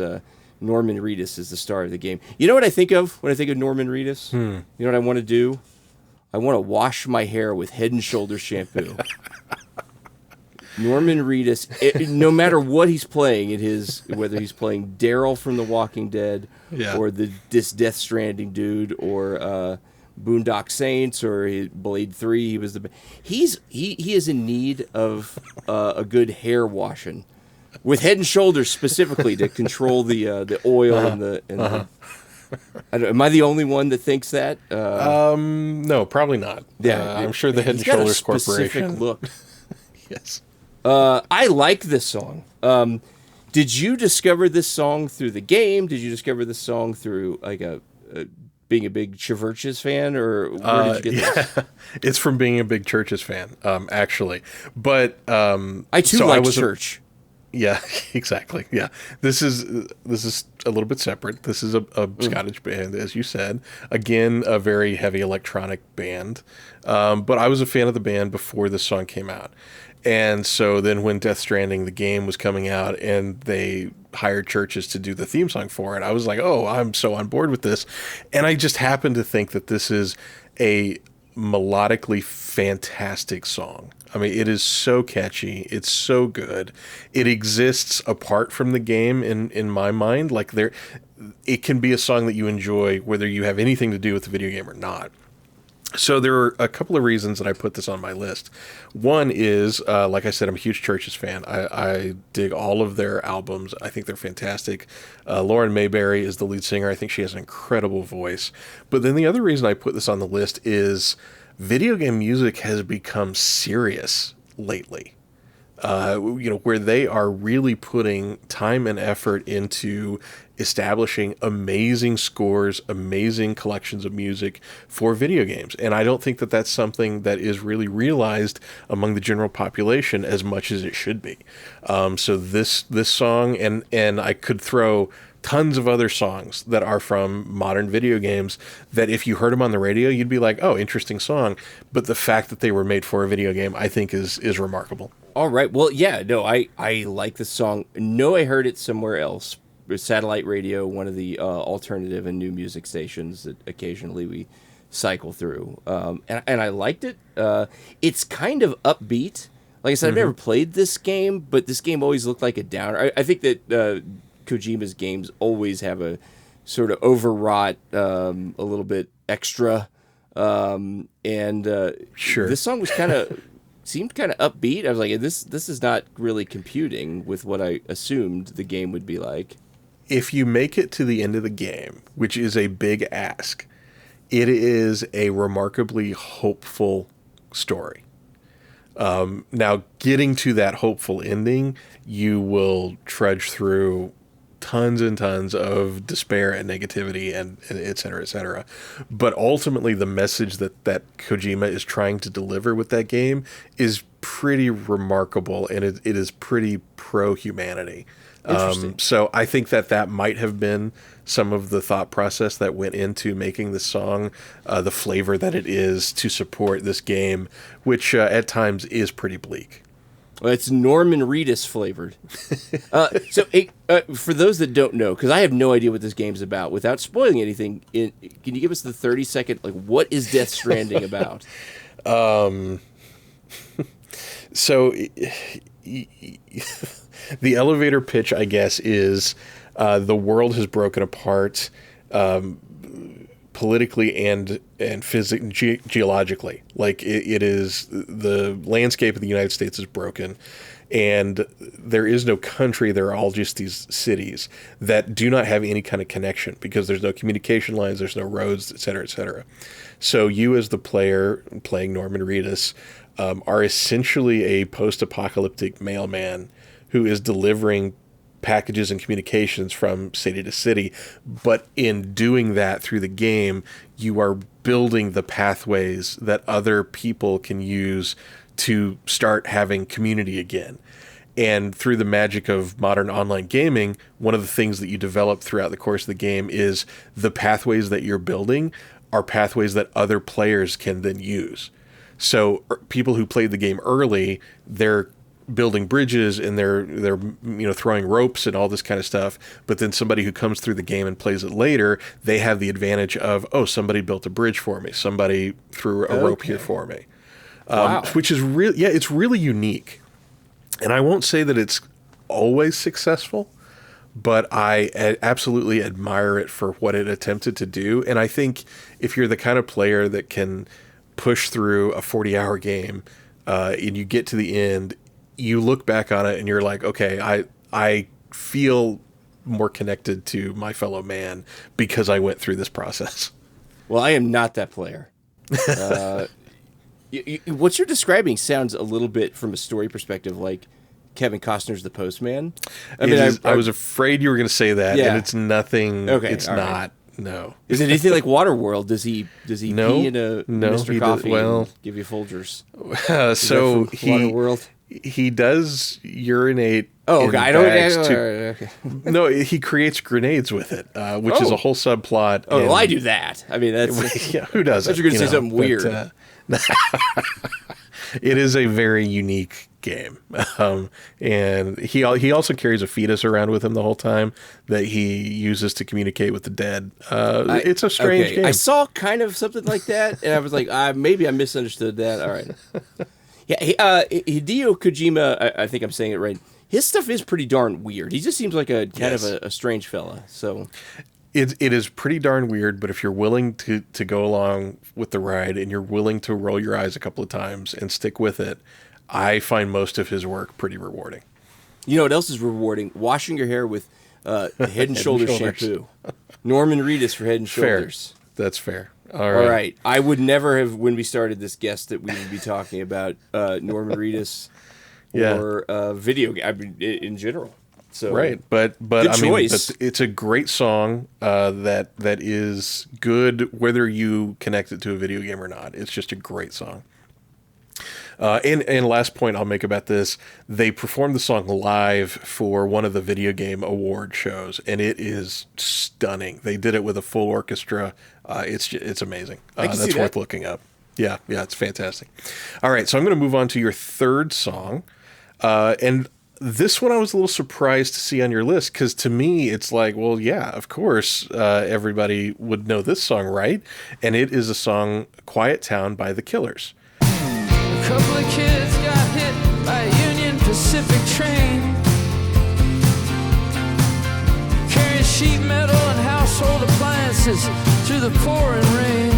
Speaker 2: Norman Reedus is the star of the game. You know what I think of when I think of Norman Reedus? You know what I want to do? I want to wash my hair with Head and Shoulders shampoo. Norman Reedus, no matter what he's playing, whether he's playing Daryl from The Walking Dead, or this Death Stranding dude, or Boondock Saints, or Blade 3, he is in need of a good hair washing with Head and Shoulders specifically to control the oil and the. Am I the only one that thinks that?
Speaker 1: No, probably not.
Speaker 2: Yeah,
Speaker 1: I'm sure the Head and Shoulders Corporation.
Speaker 2: Look.
Speaker 1: Yes.
Speaker 2: I like this song. Did you discover this song through the game? Did you discover this song through being a big Chvrches fan, or where did you get this?
Speaker 1: It's from being a big Chvrches fan, actually. But
Speaker 2: I too like church.
Speaker 1: Yeah, exactly. Yeah, this is a little bit separate. This is a Scottish band, as you said. Again, a very heavy electronic band. But I was a fan of the band before this song came out. And so then when Death Stranding, the game, was coming out and they hired Chvrches to do the theme song for it, I was like, oh, I'm so on board with this. And I just happen to think that this is a melodically fantastic song. I mean, it is so catchy. It's so good. It exists apart from the game in my mind. Like, it can be a song that you enjoy whether you have anything to do with the video game or not. So there are a couple of reasons that I put this on my list. One is, like I said, I'm a huge Chvrches fan. I dig all of their albums. I think they're fantastic. Lauren Mayberry is the lead singer. I think she has an incredible voice. But then the other reason I put this on the list is video game music has become serious lately. Where they are really putting time and effort into establishing amazing scores, amazing collections of music for video games. And I don't think that that's something that is really realized among the general population as much as it should be. So this song, and I could throw tons of other songs that are from modern video games that if you heard them on the radio, you'd be like, oh, interesting song. But the fact that they were made for a video game, I think is remarkable.
Speaker 2: All right. Well, yeah, no, I like this song. No, I heard it somewhere else. Satellite radio, one of the alternative and new music stations that occasionally we cycle through. And I liked it. It's kind of upbeat. Like I said, I've never played this game, but this game always looked like a downer. I think that Kojima's games always have a sort of overwrought, a little bit extra.
Speaker 1: Sure.
Speaker 2: This song was seemed kind of upbeat. I was like, this is not really computing with what I assumed the game would be like.
Speaker 1: If you make it to the end of the game, which is a big ask, it is a remarkably hopeful story. Now, getting to that hopeful ending, you will trudge through tons and tons of despair and negativity and et cetera, et cetera. But ultimately, the message that Kojima is trying to deliver with that game is pretty remarkable, and it is pretty pro-humanity. So I think that might have been some of the thought process that went into making the song the flavor that it is to support this game, which at times is pretty bleak.
Speaker 2: Well, it's Norman Reedus flavored. For those that don't know, because I have no idea what this game's about, without spoiling anything, can you give us the 30-second, what is Death Stranding about?
Speaker 1: So the elevator pitch, I guess, is the world has broken apart. politically and geologically. Like it is, the landscape of the United States is broken, and there is no country. They're all just these cities that do not have any kind of connection because there's no communication lines, there's no roads, et cetera, et cetera. So you, as the player playing Norman Reedus, are essentially a post-apocalyptic mailman who is delivering packages and communications from city to city. But in doing that through the game, you are building the pathways that other people can use to start having community again. And through the magic of modern online gaming, one of the things that you develop throughout the course of the game is the pathways that you're building are pathways that other players can then use. So people who played the game early, they're building bridges and they're throwing ropes and all this kind of stuff. But then somebody who comes through the game and plays it later, they have the advantage of, oh, somebody built a bridge for me. Somebody threw a rope here for me.
Speaker 2: Wow.
Speaker 1: Which is really, it's really unique. And I won't say that it's always successful, but I absolutely admire it for what it attempted to do. And I think if you're the kind of player that can push through a 40-hour game and you get to the end, you look back on it and you're like, okay, I feel more connected to my fellow man because I went through this process.
Speaker 2: Well, I am not that player. What you're describing sounds a little bit, from a story perspective, like Kevin Costner's The Postman.
Speaker 1: I was afraid you were going to say that,
Speaker 2: Yeah.
Speaker 1: and it's nothing.
Speaker 2: Okay,
Speaker 1: it's
Speaker 2: all
Speaker 1: not.
Speaker 2: right.
Speaker 1: No.
Speaker 2: Is it anything like Waterworld? Does he
Speaker 1: No,
Speaker 2: pee in a
Speaker 1: no,
Speaker 2: Mr.
Speaker 1: he
Speaker 2: Coffee and
Speaker 1: does-
Speaker 2: give you Folgers?
Speaker 1: So
Speaker 2: Waterworld.
Speaker 1: he does urinate.
Speaker 2: Oh,
Speaker 1: in
Speaker 2: okay. I don't.
Speaker 1: bags
Speaker 2: Okay.
Speaker 1: No, he creates grenades with it, which is a whole subplot.
Speaker 2: Oh,
Speaker 1: and-
Speaker 2: well, I do that. I mean, that's.
Speaker 1: Yeah, who doesn't?
Speaker 2: I thought you were gonna say something weird.
Speaker 1: It is a very unique game, and he also carries a fetus around with him the whole time that he uses to communicate with the dead. It's a strange game.
Speaker 2: I saw kind of something like that, and I was like, maybe I misunderstood that. All right. Yeah, Hideo Kojima, I think I'm saying it right. His stuff is pretty darn weird. He just seems like a kind of a strange fella. So
Speaker 1: it is pretty darn weird, but if you're willing to go along with the ride and you're willing to roll your eyes a couple of times and stick with it, I find most of his work pretty rewarding.
Speaker 2: You know what else is rewarding? Washing your hair with Head and Shoulders shampoo. Norman Reedus for Head and
Speaker 1: Fair.
Speaker 2: Shoulders.
Speaker 1: That's fair.
Speaker 2: All right. I would never have, when we started this guest, that we would be talking about Norman Reedus or video game, I mean, in general. So
Speaker 1: right, but
Speaker 2: good
Speaker 1: I mean,
Speaker 2: choice.
Speaker 1: but it's a great song that is good whether you connect it to a video game or not. It's just a great song. And last point I'll make about this, they performed the song live for one of the video game award shows, and it is stunning. They did it with a full orchestra. It's amazing. That's worth looking up. Yeah, it's fantastic. All right, so I'm going to move on to your third song, and this one I was a little surprised to see on your list, because to me it's like, well, yeah, of course everybody would know this song, right? And it is a song, Quiet Town by The Killers.
Speaker 5: A couple of kids got hit by a Union Pacific train, carrying sheet metal and household appliances through the pouring rain.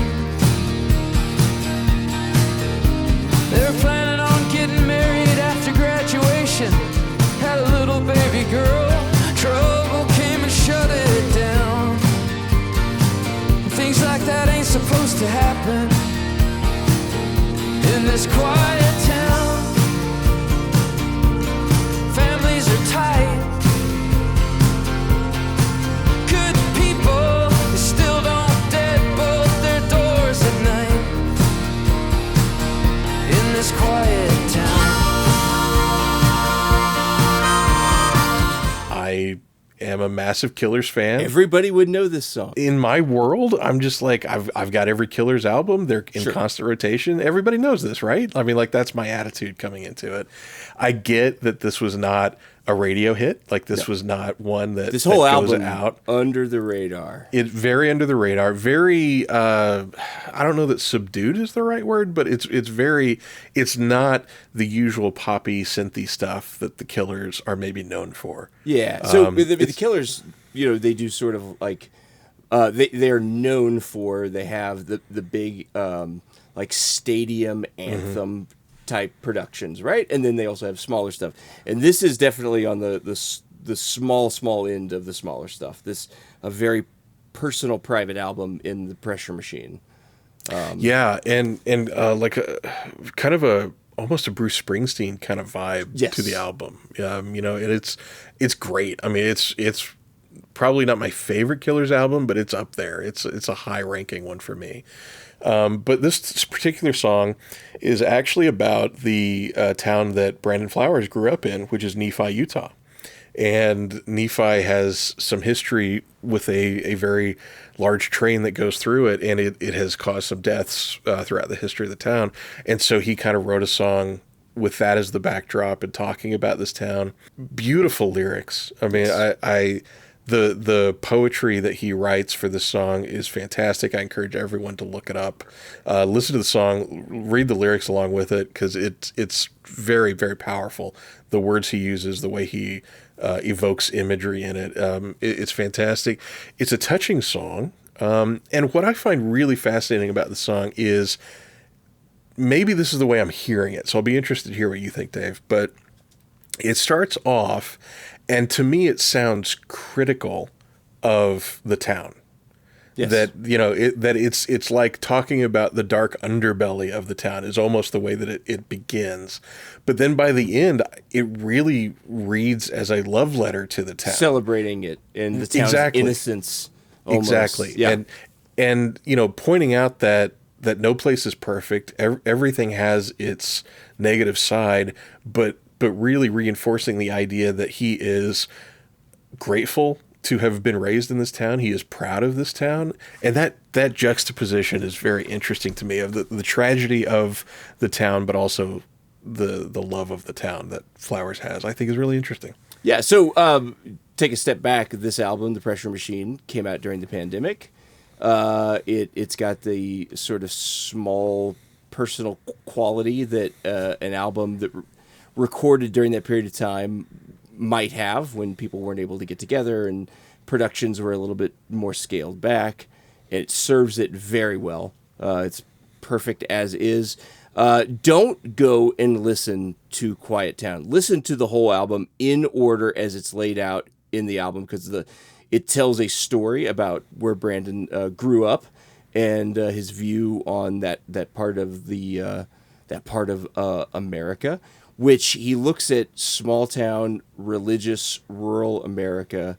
Speaker 5: They were planning on getting married after graduation, had a little baby girl. Trouble came and shut it down. Things like that ain't supposed to happen in this quiet town. Families are tight. Good people still don't deadbolt their doors at night in this quiet town.
Speaker 1: I am a massive Killers fan.
Speaker 2: Everybody would know this song.
Speaker 1: In my world, I'm just like, I've got every Killers album. They're in
Speaker 2: Sure.
Speaker 1: constant rotation. Everybody knows this, right? I mean, like, that's my attitude coming into it. I get that this was not a radio hit. Like, this was not one that
Speaker 2: This whole
Speaker 1: that goes
Speaker 2: album
Speaker 1: out.
Speaker 2: under the radar.
Speaker 1: It very under the radar, very I don't know that subdued is the right word, but it's not the usual poppy synthy stuff that the Killers are maybe known for.
Speaker 2: Yeah. So the Killers, they do sort of like they're known for, they have the big like stadium anthem type productions, right? And then they also have smaller stuff. And this is definitely on the small end of the smaller stuff. This a very personal private album in the Pressure Machine.
Speaker 1: Yeah, and like a kind of a almost a Bruce Springsteen kind of vibe to the album. You know, and it's great. I mean, it's probably not my favorite Killers album, but it's up there. It's a high ranking one for me. But this particular song is actually about the town that Brandon Flowers grew up in, which is Nephi, Utah. And Nephi has some history with a very large train that goes through it, and it has caused some deaths throughout the history of the town. And so he kind of wrote a song with that as the backdrop and talking about this town. Beautiful lyrics. I mean, the poetry that he writes for this song is fantastic. I encourage everyone to look it up. Listen to the song, read the lyrics along with it, because it's very, very powerful. The words he uses, the way he evokes imagery in it. It's fantastic. It's a touching song. And what I find really fascinating about the song is maybe this is the way I'm hearing it. So I'll be interested to hear what you think, Dave. But it starts off, and to me it sounds critical of the town. Yes. That, you know, it's like talking about the dark underbelly of the town is almost the way that it begins. But then by the end, it really reads as a love letter to the town.
Speaker 2: Celebrating it and the town's innocence. Almost. Exactly.
Speaker 1: Yeah. And, you know, pointing out that no place is perfect. Everything has its negative side, but really reinforcing the idea that he is grateful to have been raised in this town. He is proud of this town. And that juxtaposition is very interesting to me, of the tragedy of the town, but also the love of the town that Flowers has, I think is really interesting.
Speaker 2: Yeah. So take a step back. This album, The Pressure Machine, came out during the pandemic. It's got the sort of small personal quality that an album that recorded during that period of time might have, when people weren't able to get together and productions were a little bit more scaled back. It serves it very well. It's perfect as is. Don't go and listen to Quiet Town. Listen to the whole album in order as it's laid out in the album, because it tells a story about where Brandon grew up and his view on that part of America, which he looks at small town, religious, rural America,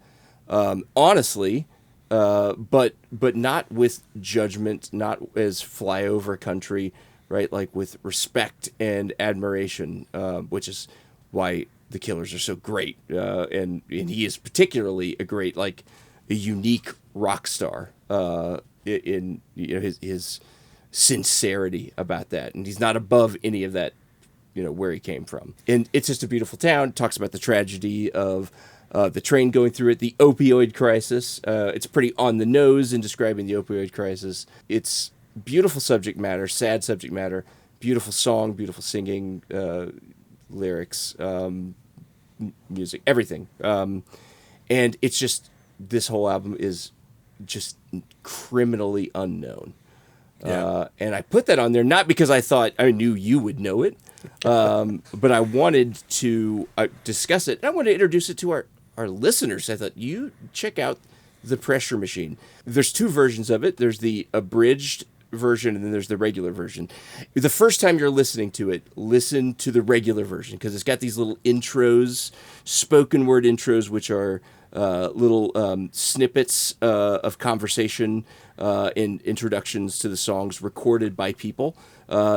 Speaker 2: honestly, but not with judgment, not as flyover country, right? Like with respect and admiration, which is why the Killers are so great, and he is particularly a unique rock star in his sincerity about that, and he's not above any of that. You know, where he came from. And it's just a beautiful town. It talks about the tragedy of the train going through it, the opioid crisis. It's pretty on the nose in describing the opioid crisis. It's beautiful subject matter, sad subject matter, beautiful song, beautiful singing, lyrics, music, everything. And it's just, this whole album is just criminally unknown. Yeah. And I put that on there not because I thought I knew you would know it, but I wanted to discuss it. And I wanted to introduce it to our listeners. I thought, you check out The Pressure Machine. There's two versions of it. There's the abridged version, and then there's the regular version. The first time you're listening to it, listen to the regular version, because it's got these little intros, spoken word intros, which are little snippets of conversation and introductions to the songs recorded by people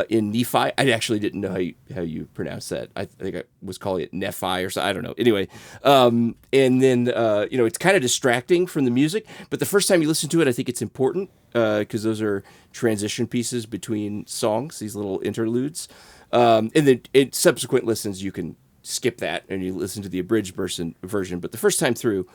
Speaker 2: in Nephi. I actually didn't know how you pronounce that. I think I was calling it Nephi or something. I don't know. Anyway, and then it's kind of distracting from the music. But the first time you listen to it, I think it's important because those are transition pieces between songs, these little interludes. And then in subsequent listens, you can skip that and you listen to the abridged version. But the first time through,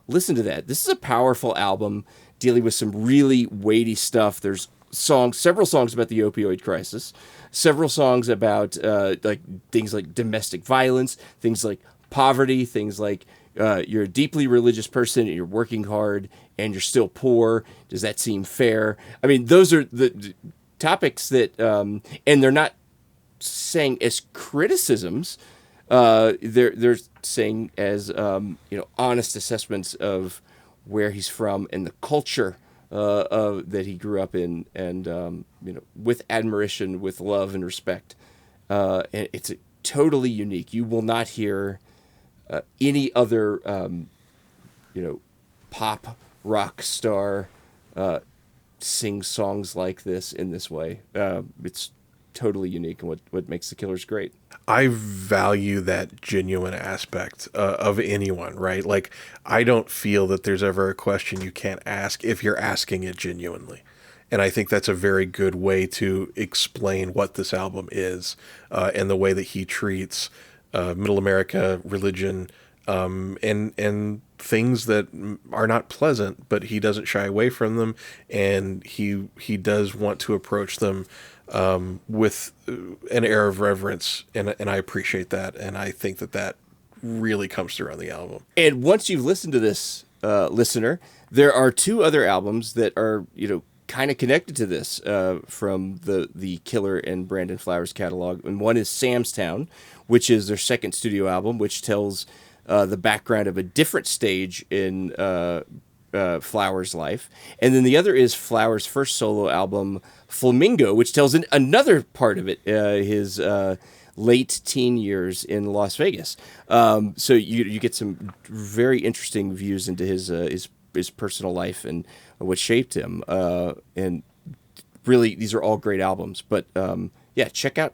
Speaker 2: listen to that. This is a powerful album dealing with some really weighty stuff. There's several songs about the opioid crisis, several songs about like things like domestic violence, things like poverty, things like you're a deeply religious person, and you're working hard, and you're still poor. Does that seem fair? I mean, those are the topics that, and they're not saying as criticisms. They're saying as honest assessments of where he's from and the culture that he grew up in, and with admiration, with love and respect. And it's totally unique. You will not hear any other pop rock star sing songs like this in this way. It's totally unique, and what makes the Killers great.
Speaker 1: I value that genuine aspect of anyone, right? Like, I don't feel that there's ever a question you can't ask if you're asking it genuinely. And I think that's a very good way to explain what this album is, and the way that he treats Middle America, religion, and things that are not pleasant, but he doesn't shy away from them, and he does want to approach them with an air of reverence, and I appreciate that, and I think that really comes through on the album.
Speaker 2: And once you've listened to this, listener, there are two other albums that are kind of connected to this from the Killer and Brandon Flowers catalog, and one is Sam's Town, which is their second studio album, which tells the background of a different stage in Flowers' life, and then the other is Flowers' first solo album, Flamingo, which tells another part of it, his late teen years in Las Vegas. So you get some very interesting views into his personal life and what shaped him. And really, these are all great albums. But check out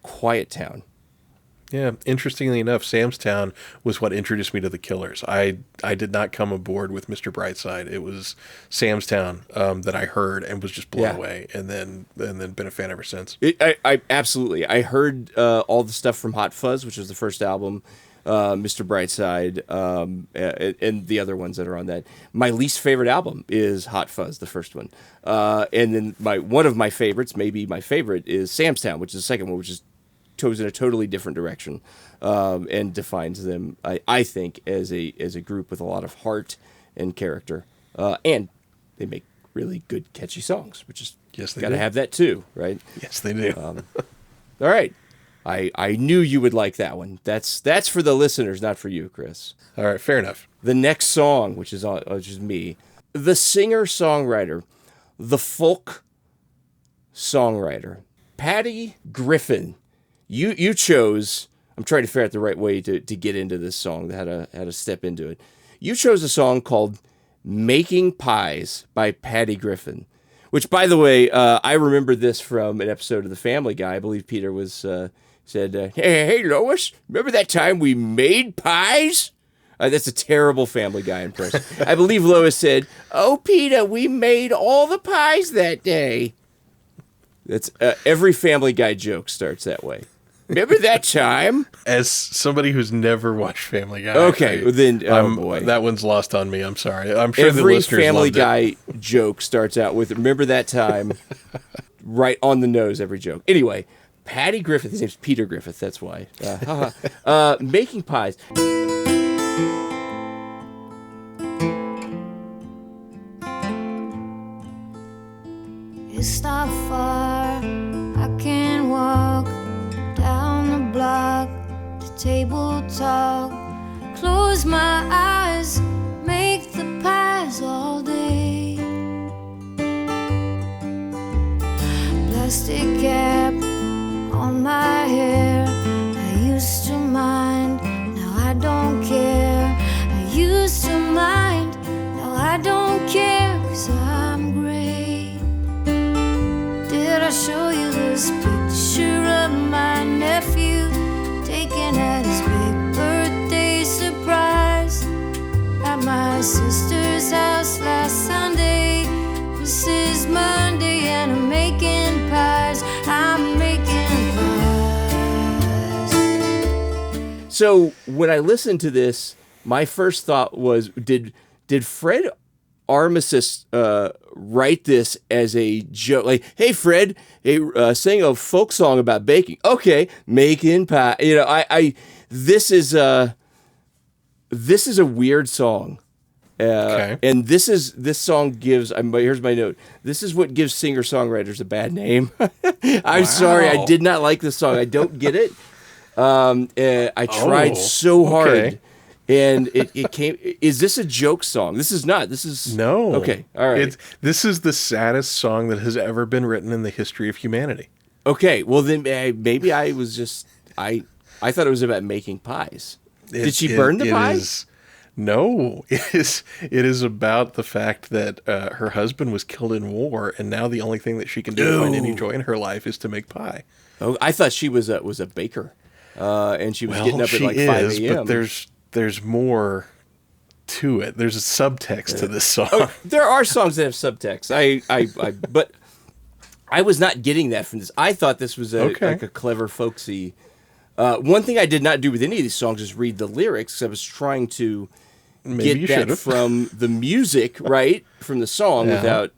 Speaker 2: Quiet Town.
Speaker 1: Yeah, interestingly enough, Sam's Town was what introduced me to the Killers. I did not come aboard with Mr. Brightside. It was Sam's Town that I heard and was just blown away, and then been a fan ever since.
Speaker 2: I absolutely. I heard all the stuff from Hot Fuzz, which was the first album, Mr. Brightside, and the other ones that are on that. My least favorite album is Hot Fuzz, the first one, and then one of my favorites, maybe my favorite, is Sam's Town, which is the second one, which is goes in a totally different direction, and defines them, I think, as a group with a lot of heart and character, and they make really good, catchy songs, which is got to have that too, right?
Speaker 1: Yes, they do.
Speaker 2: All right, I knew you would like that one. That's for the listeners, not for you, Chris.
Speaker 1: All right, fair enough.
Speaker 2: The next song, which is me, the singer-songwriter, the folk songwriter, Patty Griffin. You chose. I'm trying to figure out the right way to get into this song, how to step into it. You chose a song called "Making Pies" by Patty Griffin, which, by the way, I remember this from an episode of The Family Guy. I believe Peter said, "Hey, Lois, remember that time we made pies?" That's a terrible Family Guy impression. I believe Lois said, "Oh, Peter, we made all the pies that day." That's every Family Guy joke starts that way. Remember that time?
Speaker 1: As somebody who's never watched Family Guy,
Speaker 2: okay, then boy,
Speaker 1: that one's lost on me. I'm sorry. I'm sure
Speaker 2: every
Speaker 1: the listeners
Speaker 2: Family
Speaker 1: loved
Speaker 2: Guy joke starts out with "Remember that time," right on the nose. Every joke. Anyway, Patty Griffith. His name's Peter Griffith. That's why. Making pies.
Speaker 4: It's not far, I can walk down the block to table talk. Close my eyes, make the pies all day. Plastic cap on my hair, I used to mind, now I don't care. I used to mind, now I don't care, 'cause I'm gray. Did I show you this picture of my nephew taken at his big birthday surprise at my sister's house last Sunday? This is Monday and I'm making pies. I'm making pies.
Speaker 2: So when I listened to this, my first thought was, did Fred Armistice write this as a joke? Like, hey, Fred, sing a folk song about baking. Okay, making pie. I this is This is a weird song.
Speaker 1: Okay.
Speaker 2: And this song gives, here's my note. This is what gives singer-songwriters a bad name. I'm sorry, I did not like this song. I don't get it. I tried so hard.
Speaker 1: Okay.
Speaker 2: And it came. Is this a joke song? This is not. This is
Speaker 1: No.
Speaker 2: Okay, all right.
Speaker 1: This is the saddest song that has ever been written in the history of humanity.
Speaker 2: Okay, well then maybe I was just I thought it was about making pies. Did she burn the pie?
Speaker 1: No, it is about the fact that her husband was killed in war, and now the only thing that she can do to find any joy in her life is to make pie.
Speaker 2: Oh, I thought she was a baker, and she was getting up at like 5 a.m.
Speaker 1: But there's more to it. There's a subtext to this song.
Speaker 2: Oh, there are songs that have subtext. But I was not getting that from this. I thought this was like a clever, folksy. One thing I did not do with any of these songs is read the lyrics. I was trying to get that from the music, right, from the song, without,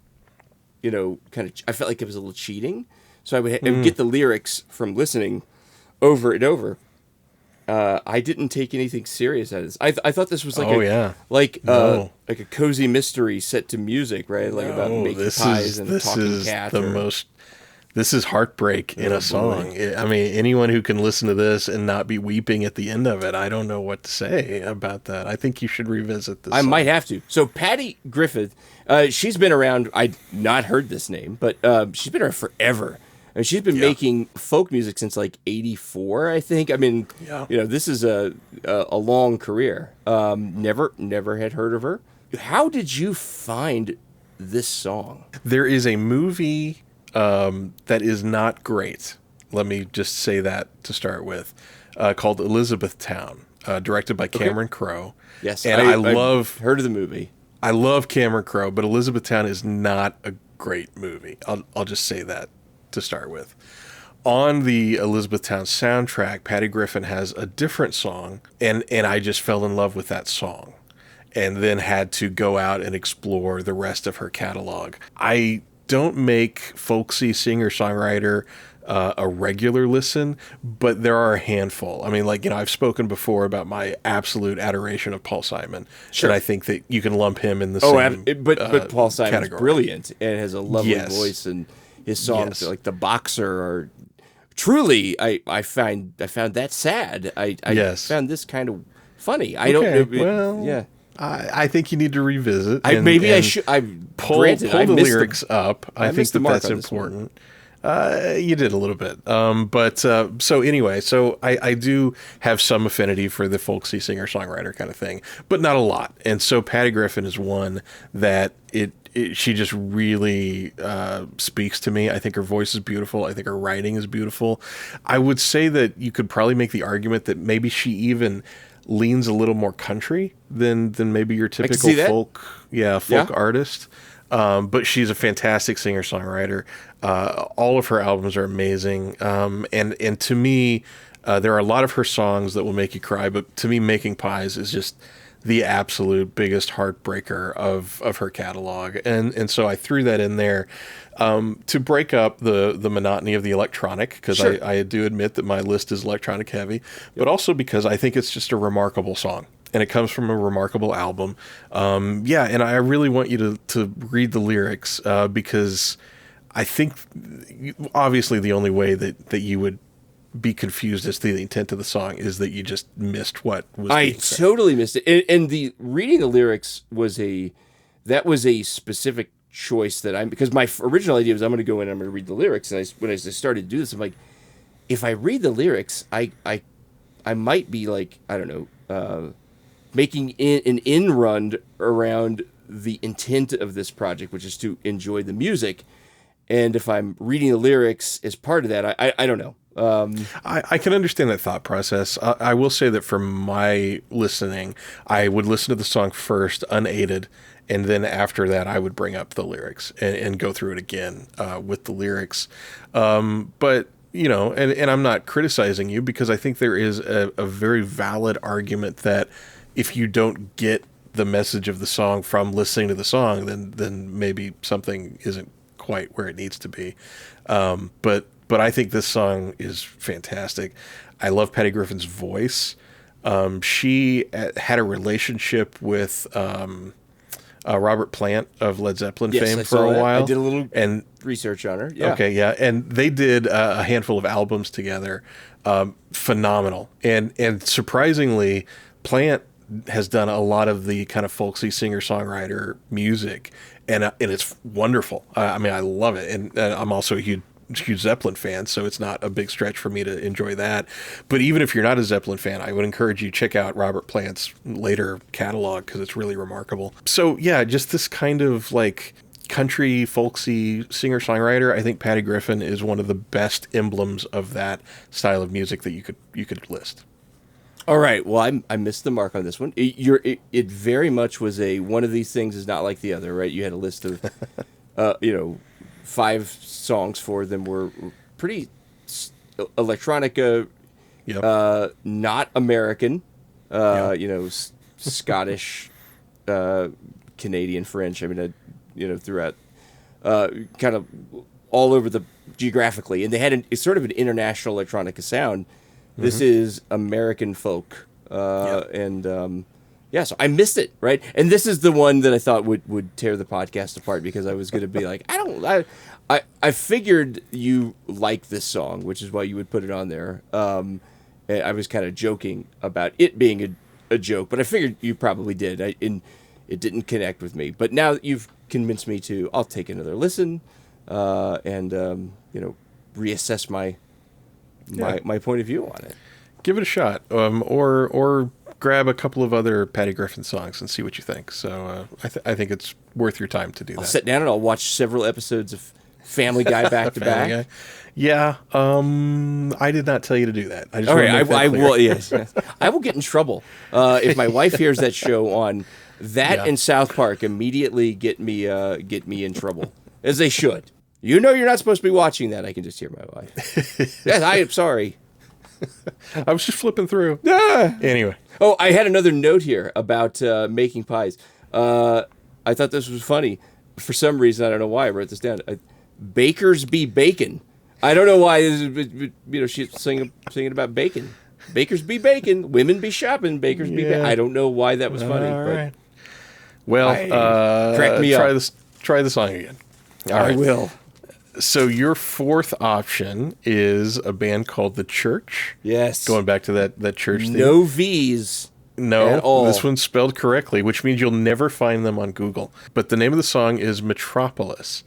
Speaker 2: kind of. I felt like it was a little cheating. So I would get the lyrics from listening over and over. I didn't take anything serious out of this. I thought this was like like a cozy mystery set to music, right? Like about making pies and a talking cat.
Speaker 1: This is heartbreak in a song. I mean, anyone who can listen to this and not be weeping at the end of it, I don't know what to say about that. I think you should revisit this.
Speaker 2: I might have to. So Patty Griffin, she's been around. I'd not heard this name, but she's been around forever. I mean, she's been making folk music since like '84, I think. I mean, this is a long career. Never had heard of her. How did you find this song?
Speaker 1: There is a movie that is not great. Let me just say that to start with, called Elizabethtown, directed by Cameron Crowe.
Speaker 2: Yes,
Speaker 1: and I've
Speaker 2: heard of the movie.
Speaker 1: I love Cameron Crowe, but Elizabethtown is not a great movie. I'll just say that to start with. On the Elizabethtown soundtrack, Patty Griffin has a different song, and I just fell in love with that song, and then had to go out and explore the rest of her catalog. I don't make folksy singer-songwriter a regular listen, but there are a handful. I mean, I've spoken before about my absolute adoration of Paul Simon. Sure. And I think that you can lump him in the same
Speaker 2: but Paul Simon's
Speaker 1: category.
Speaker 2: Brilliant and has a lovely voice, and his songs like The Boxer are truly, I found that sad. I found this kind of funny. I don't know.
Speaker 1: I think you need to revisit.
Speaker 2: I should.
Speaker 1: Pull the lyrics up. I think that's important. You did a little bit. So anyway, I do have some affinity for the folksy singer-songwriter kind of thing, but not a lot. And so Patty Griffin is one that she just really speaks to me. I think her voice is beautiful. I think her writing is beautiful. I would say that you could probably make the argument that maybe she even leans a little more country than maybe your typical folk artist. But she's a fantastic singer-songwriter. All of her albums are amazing. And to me, there are a lot of her songs that will make you cry, but to me, Making Pies is just the absolute biggest heartbreaker of her catalog. And so I threw that in there to break up the monotony of the electronic, because I do admit that my list is electronic heavy, but also because I think it's just a remarkable song. And it comes from a remarkable album. And I really want you to read the lyrics because I think obviously the only way that you would be confused as to the intent of the song is that you just missed what was being said.
Speaker 2: Totally missed it. And the reading the lyrics was a specific choice because my original idea was I'm going to go in and I'm going to read the lyrics. And when I started to do this, I'm like, if I read the lyrics, I might be like, I don't know, making an in run around the intent of this project, which is to enjoy the music. And if I'm reading the lyrics as part of that, I don't know.
Speaker 1: I can understand that thought process. I will say that for my listening, I would listen to the song first, unaided, and then after that, I would bring up the lyrics and go through it again with the lyrics. But and I'm not criticizing you, because I think there is a very valid argument that if you don't get the message of the song from listening to the song, then maybe something isn't quite where it needs to be. But I think this song is fantastic. I love Patty Griffin's voice. She had a relationship with Robert Plant of Led Zeppelin
Speaker 2: Yes,
Speaker 1: fame
Speaker 2: I
Speaker 1: for
Speaker 2: saw
Speaker 1: a
Speaker 2: that.
Speaker 1: while.
Speaker 2: I did a little
Speaker 1: and
Speaker 2: research on her. Yeah.
Speaker 1: Okay, yeah, and they did a handful of albums together. Phenomenal, and surprisingly, Plant has done a lot of the kind of folksy singer-songwriter music, and it's wonderful. I mean, I love it, and I'm also a huge Zeppelin fan, so it's not a big stretch for me to enjoy that. But even if you're not a Zeppelin fan, I would encourage you to check out Robert Plant's later catalog because it's really remarkable. So yeah, just this kind of like country folksy singer-songwriter. I think Patty Griffin is one of the best emblems of that style of music that you could list.
Speaker 2: All right. Well, I missed the mark on this one. It very much was one of these things is not like the other, right? You had a list of, 5 songs. 4 of them were pretty electronic, not American, Scottish, Canadian, French. I mean, throughout, kind of all over the geographically, and they had it's sort of an international electronica sound. This is American folk, and so I missed it, right? And this is the one that I thought would tear the podcast apart because I was going to be like, I figured you like this song, which is why you would put it on there. And I was kind of joking about it being a joke, but I figured you probably did. And it didn't connect with me, but now that you've convinced me to, I'll take another listen, and reassess my point of view on it.
Speaker 1: Give it a shot, or grab a couple of other Patty Griffin songs and see what you think. So I think it's worth your time to do that.
Speaker 2: I'll sit down and I'll watch several episodes of Family Guy back to back.
Speaker 1: Guy. Yeah, I did not tell you to do that. I just
Speaker 2: all
Speaker 1: want to
Speaker 2: right,
Speaker 1: make that
Speaker 2: I
Speaker 1: clear.
Speaker 2: will. Yes, I will get in trouble if my wife hears that show on that and South Park. Immediately get me in trouble, as they should. You're not supposed to be watching that. I can just hear my wife. Yes, I am sorry.
Speaker 1: I was just flipping through. Anyway.
Speaker 2: Oh, I had another note here about making pies. I thought this was funny. For some reason, I don't know why I wrote this down. Bakers be bacon. I don't know why. She's singing about bacon. Bakers be bacon. Women be shopping. Bakers be bacon. I don't know why that was funny.
Speaker 1: All
Speaker 2: but
Speaker 1: right. Well,
Speaker 2: crack me up.
Speaker 1: Try the song again. All
Speaker 2: I
Speaker 1: right.
Speaker 2: will.
Speaker 1: So your fourth option is a band called The Church.
Speaker 2: Yes.
Speaker 1: Going back to that church thing.
Speaker 2: No V's.
Speaker 1: No,
Speaker 2: at all.
Speaker 1: this one's spelled correctly, which means you'll never find them on Google. But the name of the song is Metropolis.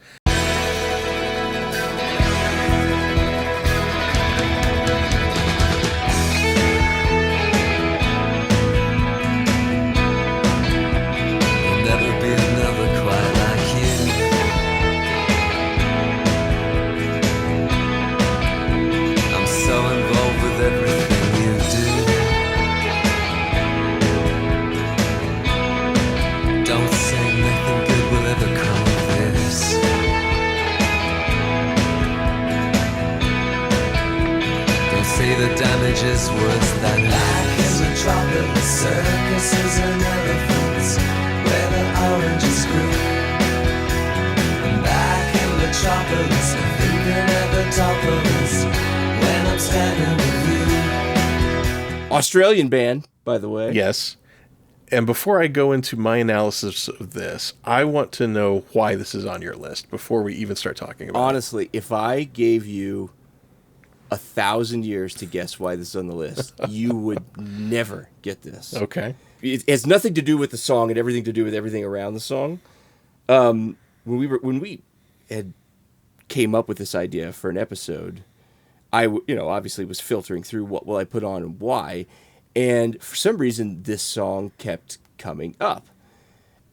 Speaker 3: Is worse than life in Metropolis. Circuses and elephants where the oranges grew. And back in Metropolis, I'm thinking at the top of us when I'm standing with you.
Speaker 2: Australian band, by the way.
Speaker 1: Yes. And before I go into my analysis of this, I want to know why this is on your list before we even start talking about
Speaker 2: Honestly, if I gave you 1,000 years to guess why this is on the list, you would never get this.
Speaker 1: Okay.
Speaker 2: It has nothing to do with the song and everything to do with everything around the song. When we had came up with this idea for an episode, I obviously was filtering through what will I put on and why, and for some reason this song kept coming up,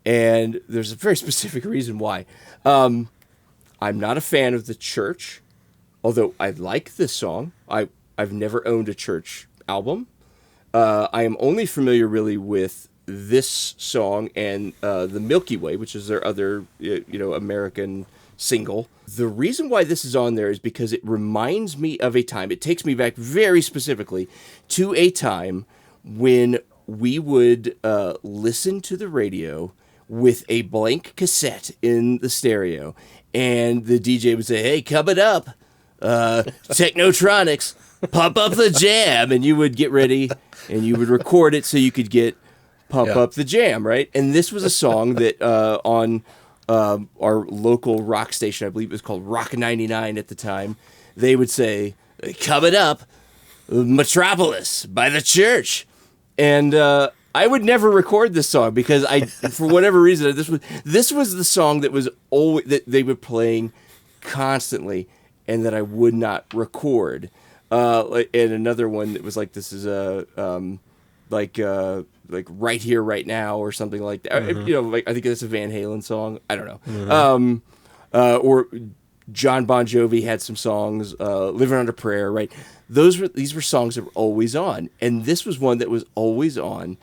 Speaker 2: and there's a very specific reason why. I'm not a fan of The Church. Although I like this song, I've never owned a Church album. I am only familiar really with this song and the Milky Way, which is their other American single. The reason why this is on there is because it reminds me of a time. It takes me back very specifically to a time when we would listen to the radio with a blank cassette in the stereo, and the DJ would say, "Hey, coming up. Technotronics, pump up the jam, and you would get ready and you would record it so you could get pump up the jam, right? And this was a song that on our local rock station, I believe it was called Rock 99 at the time, they would say, coming up, Metropolis by the Church. And I would never record this song because for whatever reason, this was the song that was always that they were playing constantly, and that I would not record. And another one that was like, this is like Right Here, Right Now, or something like that.
Speaker 1: Mm-hmm.
Speaker 2: You know, like I think that's a Van Halen song. I don't know. Mm-hmm. Or John Bon Jovi had some songs, Living Under Prayer, right? These were songs that were always on, and this was one that was always on,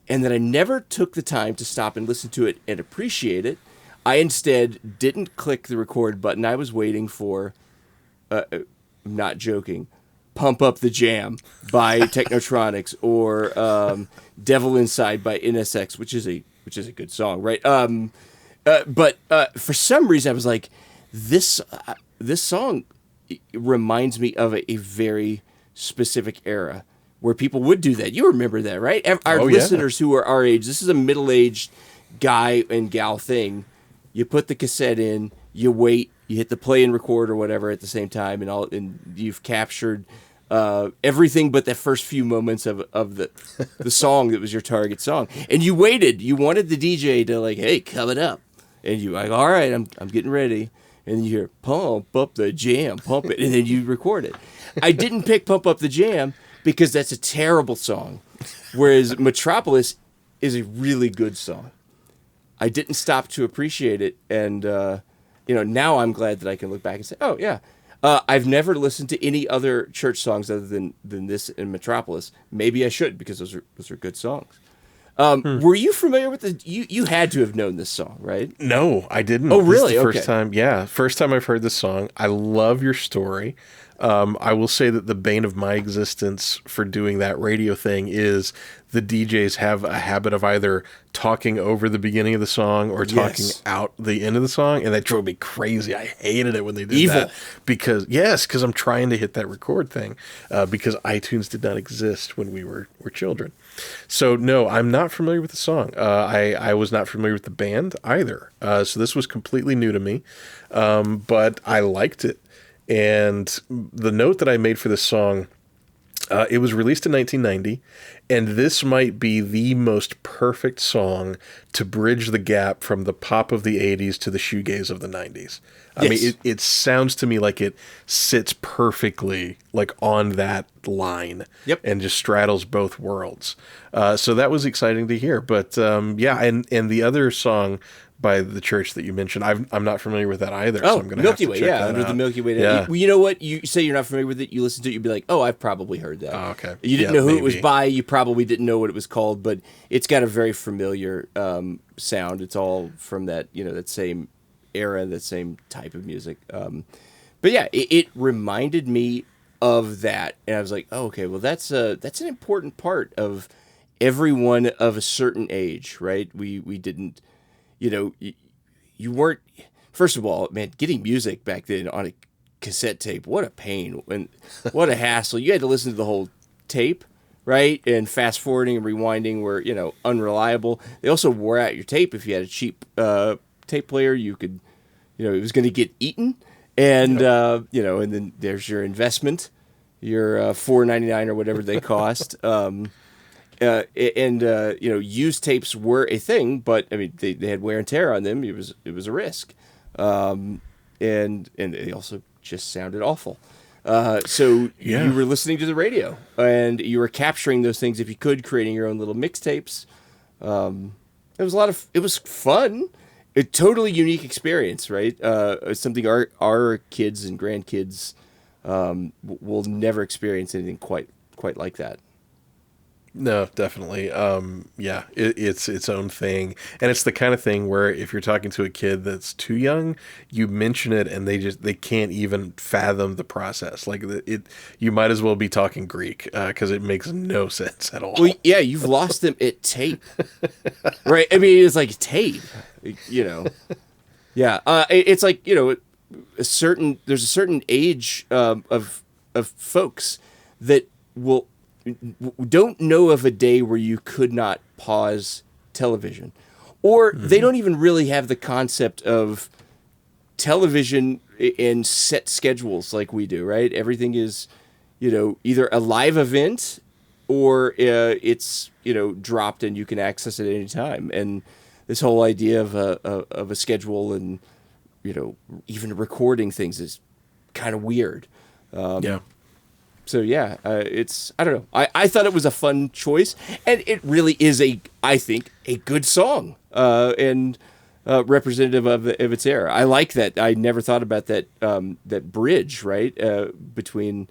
Speaker 2: and that I never took the time to stop and listen to it and appreciate it. I instead didn't click the record button. I was waiting for, I'm not joking, Pump Up the Jam by Technotronics, or Devil Inside by NSX, which is a good song, right? But for some reason I was like, this song reminds me of a very specific era where people would do that. You remember that, right? Our listeners who are our age, this is a middle-aged guy and gal thing. You put the cassette in, you wait, you hit the play and record or whatever at the same time, and you've captured everything but the first few moments of the song that was your target song. And you waited. You wanted the DJ to like, hey, coming up. And you like, all right, I'm getting ready. And then you hear, pump up the jam, pump it. And then you record it. I didn't pick Pump Up the Jam because that's a terrible song. Whereas Metropolis is a really good song. I didn't stop to appreciate it. And, now I'm glad that I can look back and say, oh, yeah. I've never listened to any other Church songs other than this in Metropolis. Maybe I should, because those are good songs. Were you familiar with you had to have known this song, right?
Speaker 1: No, I didn't.
Speaker 2: Oh, really?
Speaker 1: This is the first time I've heard this song. I love your story. I will say that the bane of my existence for doing that radio thing is the DJs have a habit of either talking over the beginning of the song or talking out the end of the song, and that drove me crazy. I hated it when they did that. Because I'm trying to hit that record thing, because iTunes did not exist when we were children. So no, I'm not familiar with the song. I was not familiar with the band either. So this was completely new to me, but I liked it. And the note that I made for this song, it was released in 1990, and this might be the most perfect song to bridge the gap from the pop of the 80s to the shoegaze of the 90s. I mean, it sounds to me like it sits perfectly like on that line, and just straddles both worlds. So that was exciting to hear. But and the other song by the Church that you mentioned, I'm not familiar with that either.
Speaker 2: Oh,
Speaker 1: so I'm going to
Speaker 2: Milky
Speaker 1: have to
Speaker 2: Way,
Speaker 1: check that
Speaker 2: Under
Speaker 1: out.
Speaker 2: the Milky Way.
Speaker 1: Yeah.
Speaker 2: You know what? You say you're not familiar with it. You listen to it, you'd be like, oh, I've probably heard that.
Speaker 1: Oh, okay.
Speaker 2: You didn't know who it was
Speaker 1: maybe.
Speaker 2: by. You probably didn't know what it was called, but it's got a very familiar sound. It's all from that that same era, that same type of music. But yeah, it reminded me of that, and I was like, oh, okay, well that's an important part of everyone of a certain age, right? We didn't, you weren't. First of all, man, getting music back then on a cassette tape, what a pain and what a hassle. You had to listen to the whole tape, right? And fast forwarding and rewinding were unreliable. They also wore out your tape. If you had a cheap tape player, you could, it was going to get eaten. And and then there's your investment, your $4.99 or whatever they cost. Used tapes were a thing, but I mean they had wear and tear on them. It was a risk, and they also just sounded awful. So you were listening to the radio, and you were capturing those things if you could, creating your own little mixtapes. It was fun. A totally unique experience, right? Something our kids and grandkids will never experience anything quite like that.
Speaker 1: No, definitely. It's its own thing, and it's the kind of thing where if you're talking to a kid that's too young, you mention it and they can't even fathom the process. Like you might as well be talking Greek because it makes no sense at all.
Speaker 2: Well, yeah, you've lost them at tape, right? I mean, it's like tape, Yeah, it's like there's a certain age of folks that don't know of a day where you could not pause television, or they don't even really have the concept of television and set schedules like we do, right? Everything is, either a live event or it's, dropped and you can access it at any time. And this whole idea of a schedule and, even recording things is kind of weird. So yeah, I don't know. I thought it was a fun choice, and it really is I think a good song, and representative of its era. I like that. I never thought about that that bridge, right, between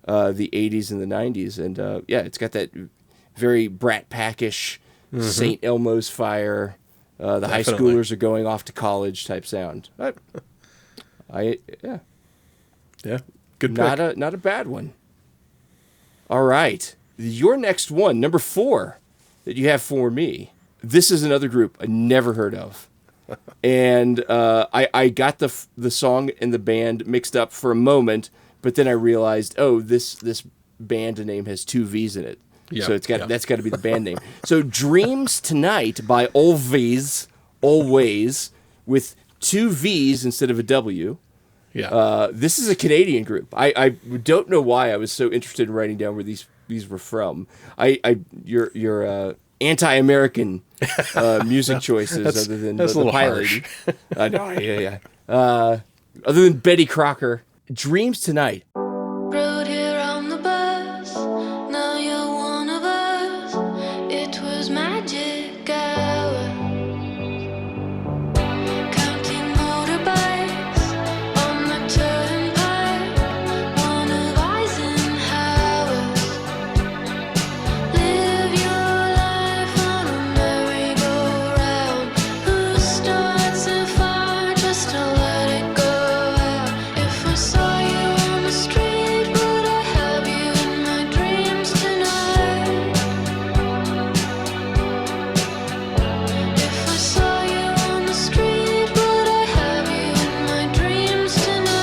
Speaker 2: the 80s and the 90s, and it's got that very Brat Packish, St. Elmo's Fire, the high schoolers are going off to college type sound. Yeah,
Speaker 1: good pick.
Speaker 2: Not a bad one. All right, your next one, number 4, that you have for me. This is another group I never heard of, and I got the song and the band mixed up for a moment, but then I realized, this band name has 2 V's in it, so that's got to be the band name. So Dreams Tonight by Alvvays, with 2 V's instead of a W.
Speaker 1: Yeah.
Speaker 2: This is a Canadian group. I don't know why I was so interested in writing down where these were from. Your anti-American music choices, other than the Pie Lady. I know. Yeah. Other than Betty Crocker, Dreams Tonight.
Speaker 4: Rode here on the bus, now you're one of us. It was magic hour. Counting motorbikes on the turnpike, one of Eisenhower's. Live your life on a merry-go-round. Who starts a fire just to let it go out? If I saw you on the street, would I have you in my dreams tonight? If I saw you on the street, would I have you in my dreams tonight?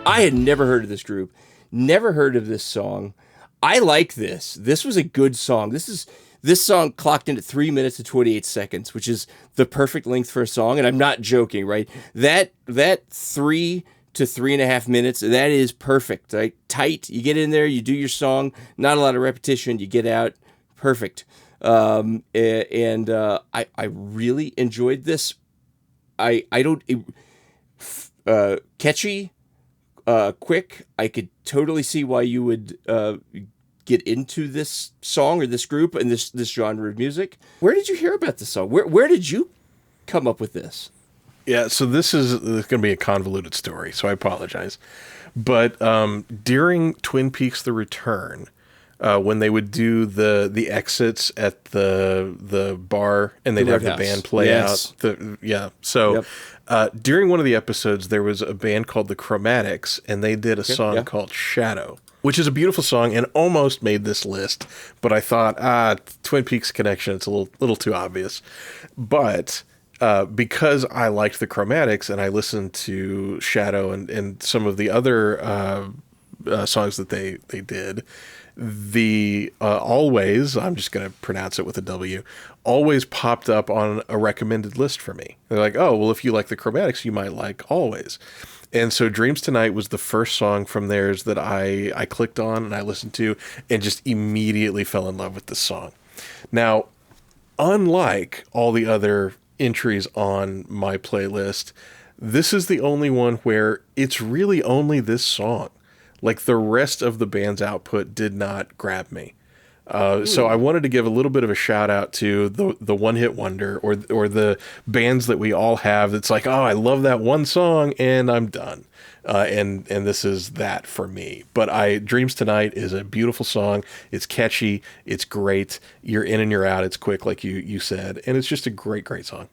Speaker 2: I had never heard of this group, never heard of this song. I like this. This was a good song. This song clocked in at 3 minutes and 28 seconds, which is the perfect length for a song, and I'm not joking, right? That 3 to 3.5 minutes, that is perfect. Right? Tight. You get in there, you do your song, not a lot of repetition, you get out, perfect. I really enjoyed this. Catchy, quick. I could totally see why you would get into this song or this group and this genre of music. Where did you hear about this song? Where did you come up with this?
Speaker 1: Yeah, so this is going to be a convoluted story, so I apologize. But during Twin Peaks: The Return, when they would do the exits at the bar and they'd have the band play out. So during one of the episodes, there was a band called the Chromatics, and they did a song called Shadow, which is a beautiful song and almost made this list. But I thought, Twin Peaks connection, it's a little too obvious. But because I liked the Chromatics and I listened to Shadow and some of the other songs that they did, the Always, I'm just going to pronounce it with a W, always popped up on a recommended list for me. They're like, oh, well, if you like the Chromatics, you might like Always. And so Dreams Tonight was the first song from theirs that I clicked on and I listened to and just immediately fell in love with this song. Now, unlike all the other entries on my playlist, this is the only one where it's really only this song. Like, the rest of the band's output did not grab me. So I wanted to give a little bit of a shout out to the one-hit wonder or the bands that we all have that's like, oh, I love that one song and I'm done. And this is that for me. But Dreams Tonight is a beautiful song. It's catchy. It's great. You're in and you're out. It's quick, like you said. And it's just a great, great song.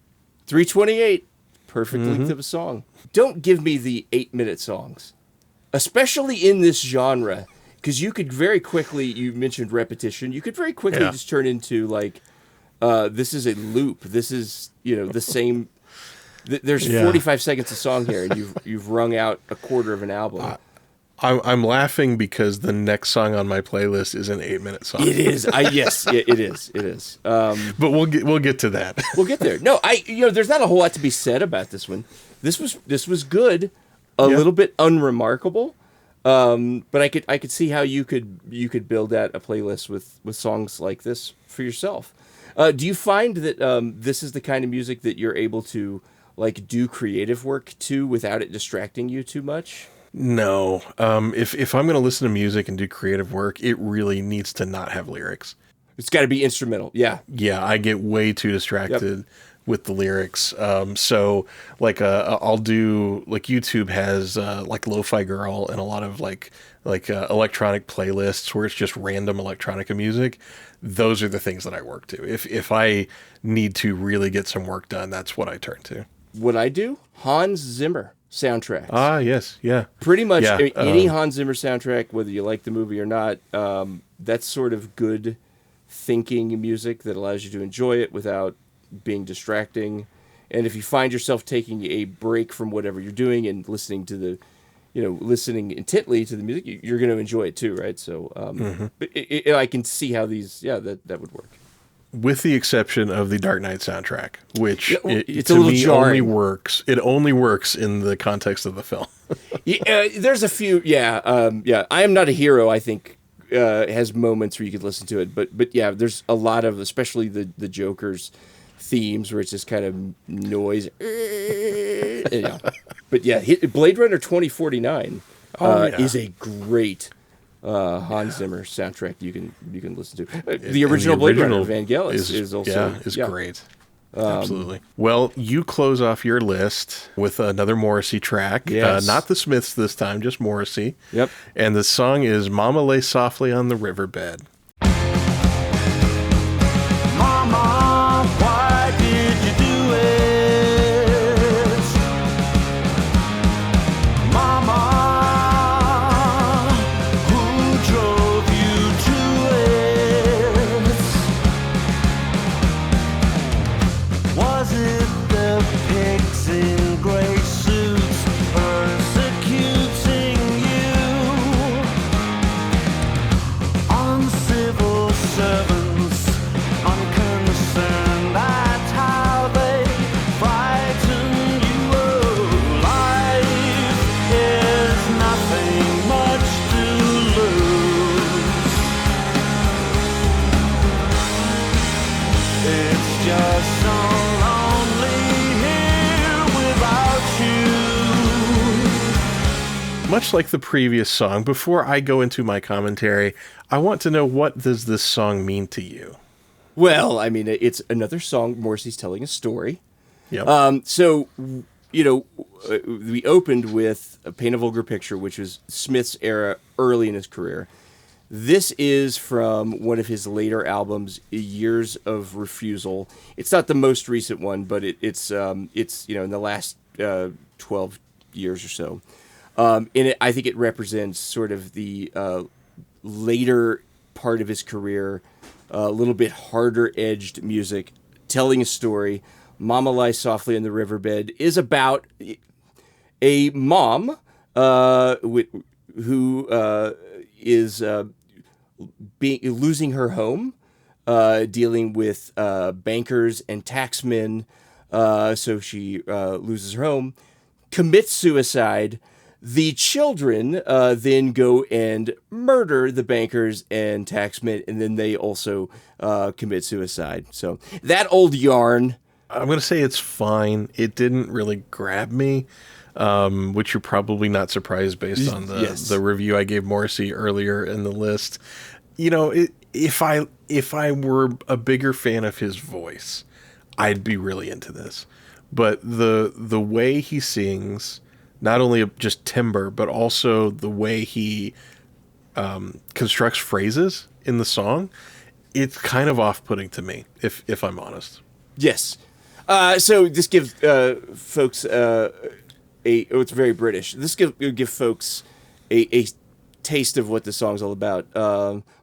Speaker 2: 3:28. Perfect length of a song. Don't give me the 8-minute songs, especially in this genre, because you could very quickly, you mentioned repetition, you could very quickly just turn into like, this is a loop. This is, the same There's 45 seconds of song here, and you've wrung out a quarter of an album.
Speaker 1: I'm laughing because the next song on my playlist is an 8-minute song.
Speaker 2: It is. Yes, it is. It is.
Speaker 1: But we'll get to that.
Speaker 2: We'll get there. No, there's not a whole lot to be said about this one. This was good, a little bit unremarkable, but I could see how you could build out a playlist with songs like this for yourself. Do you find that this is the kind of music that you're able to like do creative work to without it distracting you too much?
Speaker 1: No. If I'm going to listen to music and do creative work, it really needs to not have lyrics.
Speaker 2: It's got to be instrumental. Yeah.
Speaker 1: Yeah, I get way too distracted with the lyrics. So like I'll do like YouTube has like Lo-Fi Girl and a lot of like electronic playlists where it's just random electronica music. Those are the things that I work to. If I need to really get some work done, that's what I turn to.
Speaker 2: What I do? Hans Zimmer soundtracks.
Speaker 1: Ah, yes, yeah.
Speaker 2: Pretty much any Hans Zimmer soundtrack, whether you like the movie or not, that's sort of good thinking music that allows you to enjoy it without being distracting. And if you find yourself taking a break from whatever you're doing and listening intently to the music, you're going to enjoy it too, right? So I can see how that would work.
Speaker 1: With the exception of the Dark Knight soundtrack, which
Speaker 2: it's
Speaker 1: to
Speaker 2: a little
Speaker 1: me
Speaker 2: jarring.
Speaker 1: only works. It only works in the context of the film.
Speaker 2: There's a few. I Am Not a Hero, I think, has moments where you could listen to it, but yeah, there's a lot of, especially the Joker's themes where it's just kind of noise. But yeah, Blade Runner 2049 is a great Hans Zimmer soundtrack you can listen to. The original Blade Runner of Vangelis is also
Speaker 1: great. Absolutely. Well, you close off your list with another Morrissey track.
Speaker 2: Yes.
Speaker 1: Not the Smiths this time, just Morrissey.
Speaker 2: Yep.
Speaker 1: And the song is Mama Lay Softly on the Riverbed.
Speaker 3: Mama, why did you do it? Mama, who drove you to it? Was it the pigs in gray suits persecuting you? Uncivil servants, unconcerned at how they frighten you. Oh, life is nothing much to lose. It's just so lonely here without you.
Speaker 1: Much like the previous song, before I go into my commentary, I want to know, what does this song mean to you?
Speaker 2: Well, I mean, it's another song. Morrissey's telling a story.
Speaker 1: Yep.
Speaker 2: So, we opened with Paint a Vulgar Picture, which was Smith's era early in his career. This is from one of his later albums, Years of Refusal. It's not the most recent one, but it's in the last 12 years or so. I think it represents sort of the later part of his career, a little bit harder-edged music, telling a story. Mama Lies Softly in the Riverbed is about a mom who is losing her home, dealing with bankers and taxmen, so she loses her home, commits suicide. The children then go and murder the bankers and taxmen, and then they also commit suicide. So that old yarn.
Speaker 1: I'm going to say it's fine. It didn't really grab me, which you're probably not surprised based on the review I gave Morrissey earlier in the list. If I were a bigger fan of his voice, I'd be really into this. But the way he sings, not only just timbre, but also the way he constructs phrases in the song, it's kind of off-putting to me, if I'm honest.
Speaker 2: Yes. So just give folks it's very British. This give folks a taste of what the song's all about.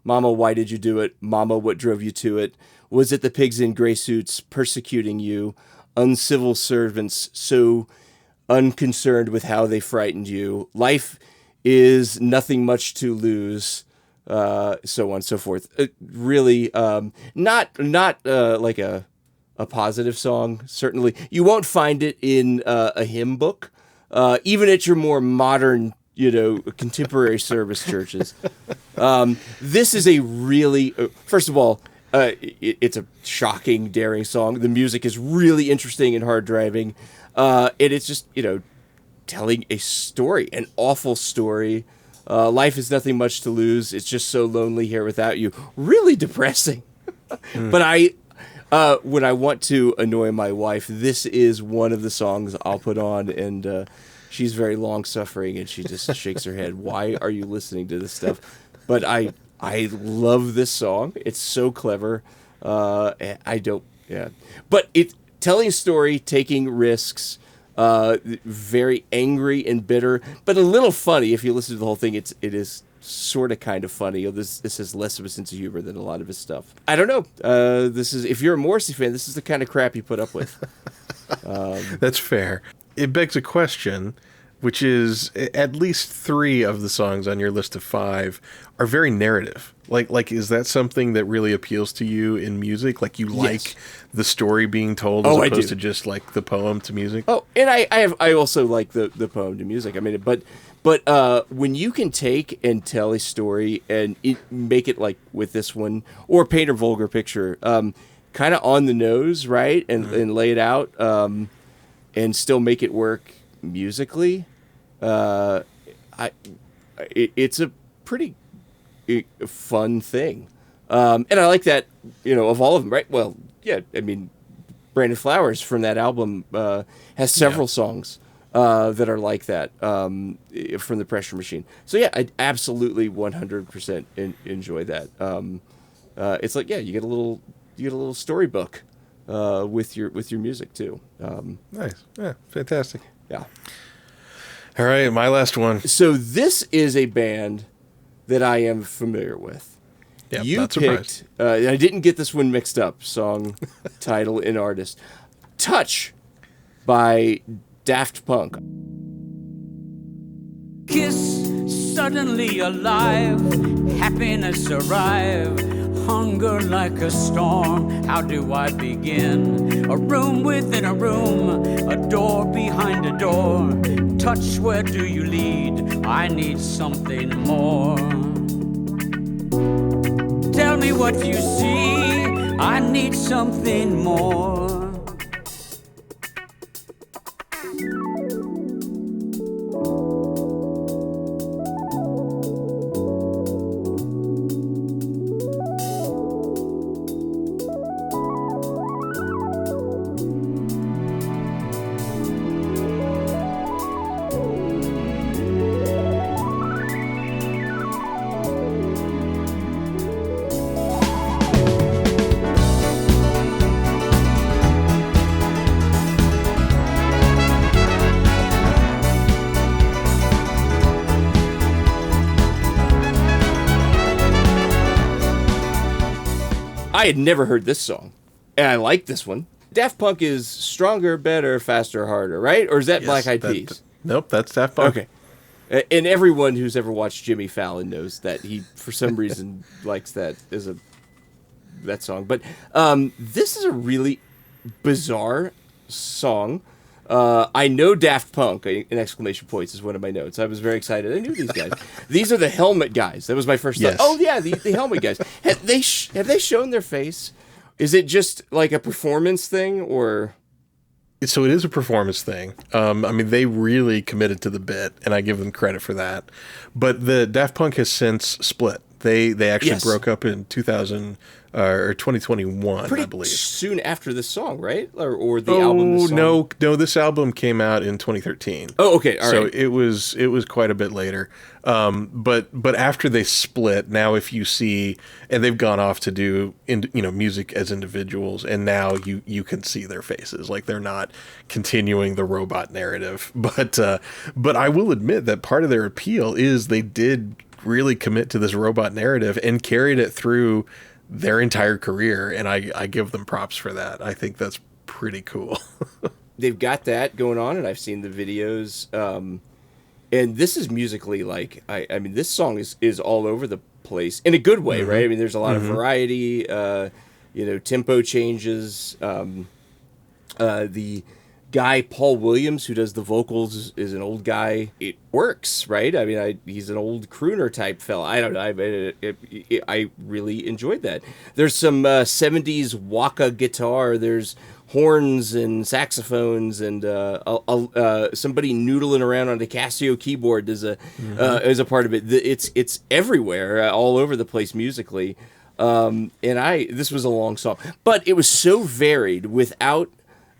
Speaker 2: Mama, why did you do it? Mama, what drove you to it? Was it the pigs in gray suits persecuting you? uncivil servants so unconcerned with how they frightened you. Life is nothing much to lose, so on and so forth. Really, not like a positive song. Certainly, you won't find it in a hymn book, even at your more modern, contemporary service churches. This is a really, first of all, it's a shocking, daring song. The music is really interesting and hard driving. And it's just, telling a story, an awful story. Life is nothing much to lose. It's just so lonely here without you. Really depressing. But when I want to annoy my wife, this is one of the songs I'll put on, and she's very long-suffering, and she just shakes her head. Why are you listening to this stuff? But I love this song. It's so clever. But it's telling a story, taking risks, very angry and bitter, but a little funny. If you listen to the whole thing, it is sort of kind of funny. This has less of a sense of humor than a lot of his stuff. I don't know. This is, if you're a Morrissey fan, this is the kind of crap you put up with.
Speaker 1: That's fair. It begs a question, which is at least 3 of the songs on your list of 5 are very narrative. Like is that something that really appeals to you in music? Like you like the story being told as opposed to just like the poem to music?
Speaker 2: Oh, and I also like the poem to music. I mean, but when you can take and tell a story and make it like with this one, or paint a vulgar picture, kind of on the nose, right, and lay it out, and still make it work musically, it's a pretty fun thing, and I like that, of all of them, right? Well, yeah, I mean, Brandon Flowers from that album has several songs that are like that, from the Pressure Machine. So yeah, I absolutely 100% enjoy that. It's like, yeah, you get a little storybook with your music too.
Speaker 1: Nice, yeah, fantastic.
Speaker 2: Yeah.
Speaker 1: All right, my last one.
Speaker 2: So this is a band that I am familiar with.
Speaker 1: Yeah,
Speaker 2: you
Speaker 1: not surprised.
Speaker 2: picked. I didn't get this one mixed up. Song, title, and artist. "Touch" by Daft Punk.
Speaker 6: Kiss, suddenly alive, happiness arrive, hunger like a storm, how do I begin? A room within a room, a door behind a door, touch, where do you lead? I need something more. Tell me what you see, I need something more.
Speaker 2: I had never heard this song, and I like this one. Daft Punk is Stronger, Better, Faster, Harder, right? Or is that Black Eyed Peas?
Speaker 1: Nope, that's Daft Punk.
Speaker 2: Okay. And everyone who's ever watched Jimmy Fallon knows that he, for some reason, likes that song. But this is a really bizarre song. I know Daft Punk, an exclamation points is one of my notes. I was very excited. I knew these guys. These are the Helmet guys. That was my first thought. Oh, yeah, the Helmet guys. Have they shown their face? Is it just like a performance thing, or?
Speaker 1: So it is a performance thing. I mean, they really committed to the bit, and I give them credit for that. But the Daft Punk has since split. They actually broke up in 2000 or 2021, I believe.
Speaker 2: Soon after this song, right? Or the album. This song?
Speaker 1: No. This album came out in 2013.
Speaker 2: Oh, okay, all
Speaker 1: so
Speaker 2: right.
Speaker 1: it was quite a bit later. But after they split, now if you see, and they've gone off to do music as individuals, and now you can see their faces, like they're not continuing the robot narrative. But I will admit that part of their appeal is they did really commit to this robot narrative and carried it through their entire career, and I give them props for that. I think that's pretty cool.
Speaker 2: They've got that going on, and I've seen the videos. And this is musically like, I mean, this song is all over the place in a good way, right? I mean, there's a lot of variety, tempo changes. The guy, Paul Williams, who does the vocals, is an old guy. It works, right? I mean, he's an old crooner type fella. I don't know. I really enjoyed that. There's some 70s waka guitar. There's horns and saxophones, and somebody noodling around on the Casio keyboard is a part of it. It's everywhere, all over the place musically. This was a long song, but it was so varied without.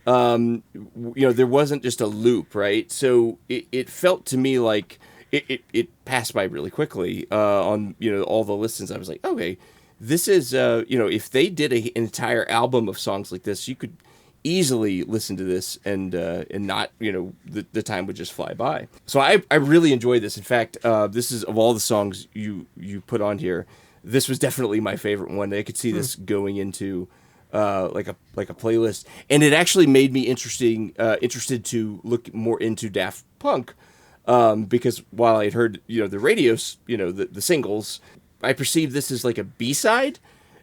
Speaker 2: There wasn't just a loop, right? So it felt to me like it passed by really quickly on all the listens. I was like, okay, this is if they did an entire album of songs like this, you could easily listen to this and not the time would just fly by. So I really enjoyed this. In fact, this is, of all the songs you put on here, this was definitely my favorite one. I could see this going into like a playlist, and it actually made me interested to look more into Daft Punk, because while I'd heard the radios, the singles, I perceived this as like a B-side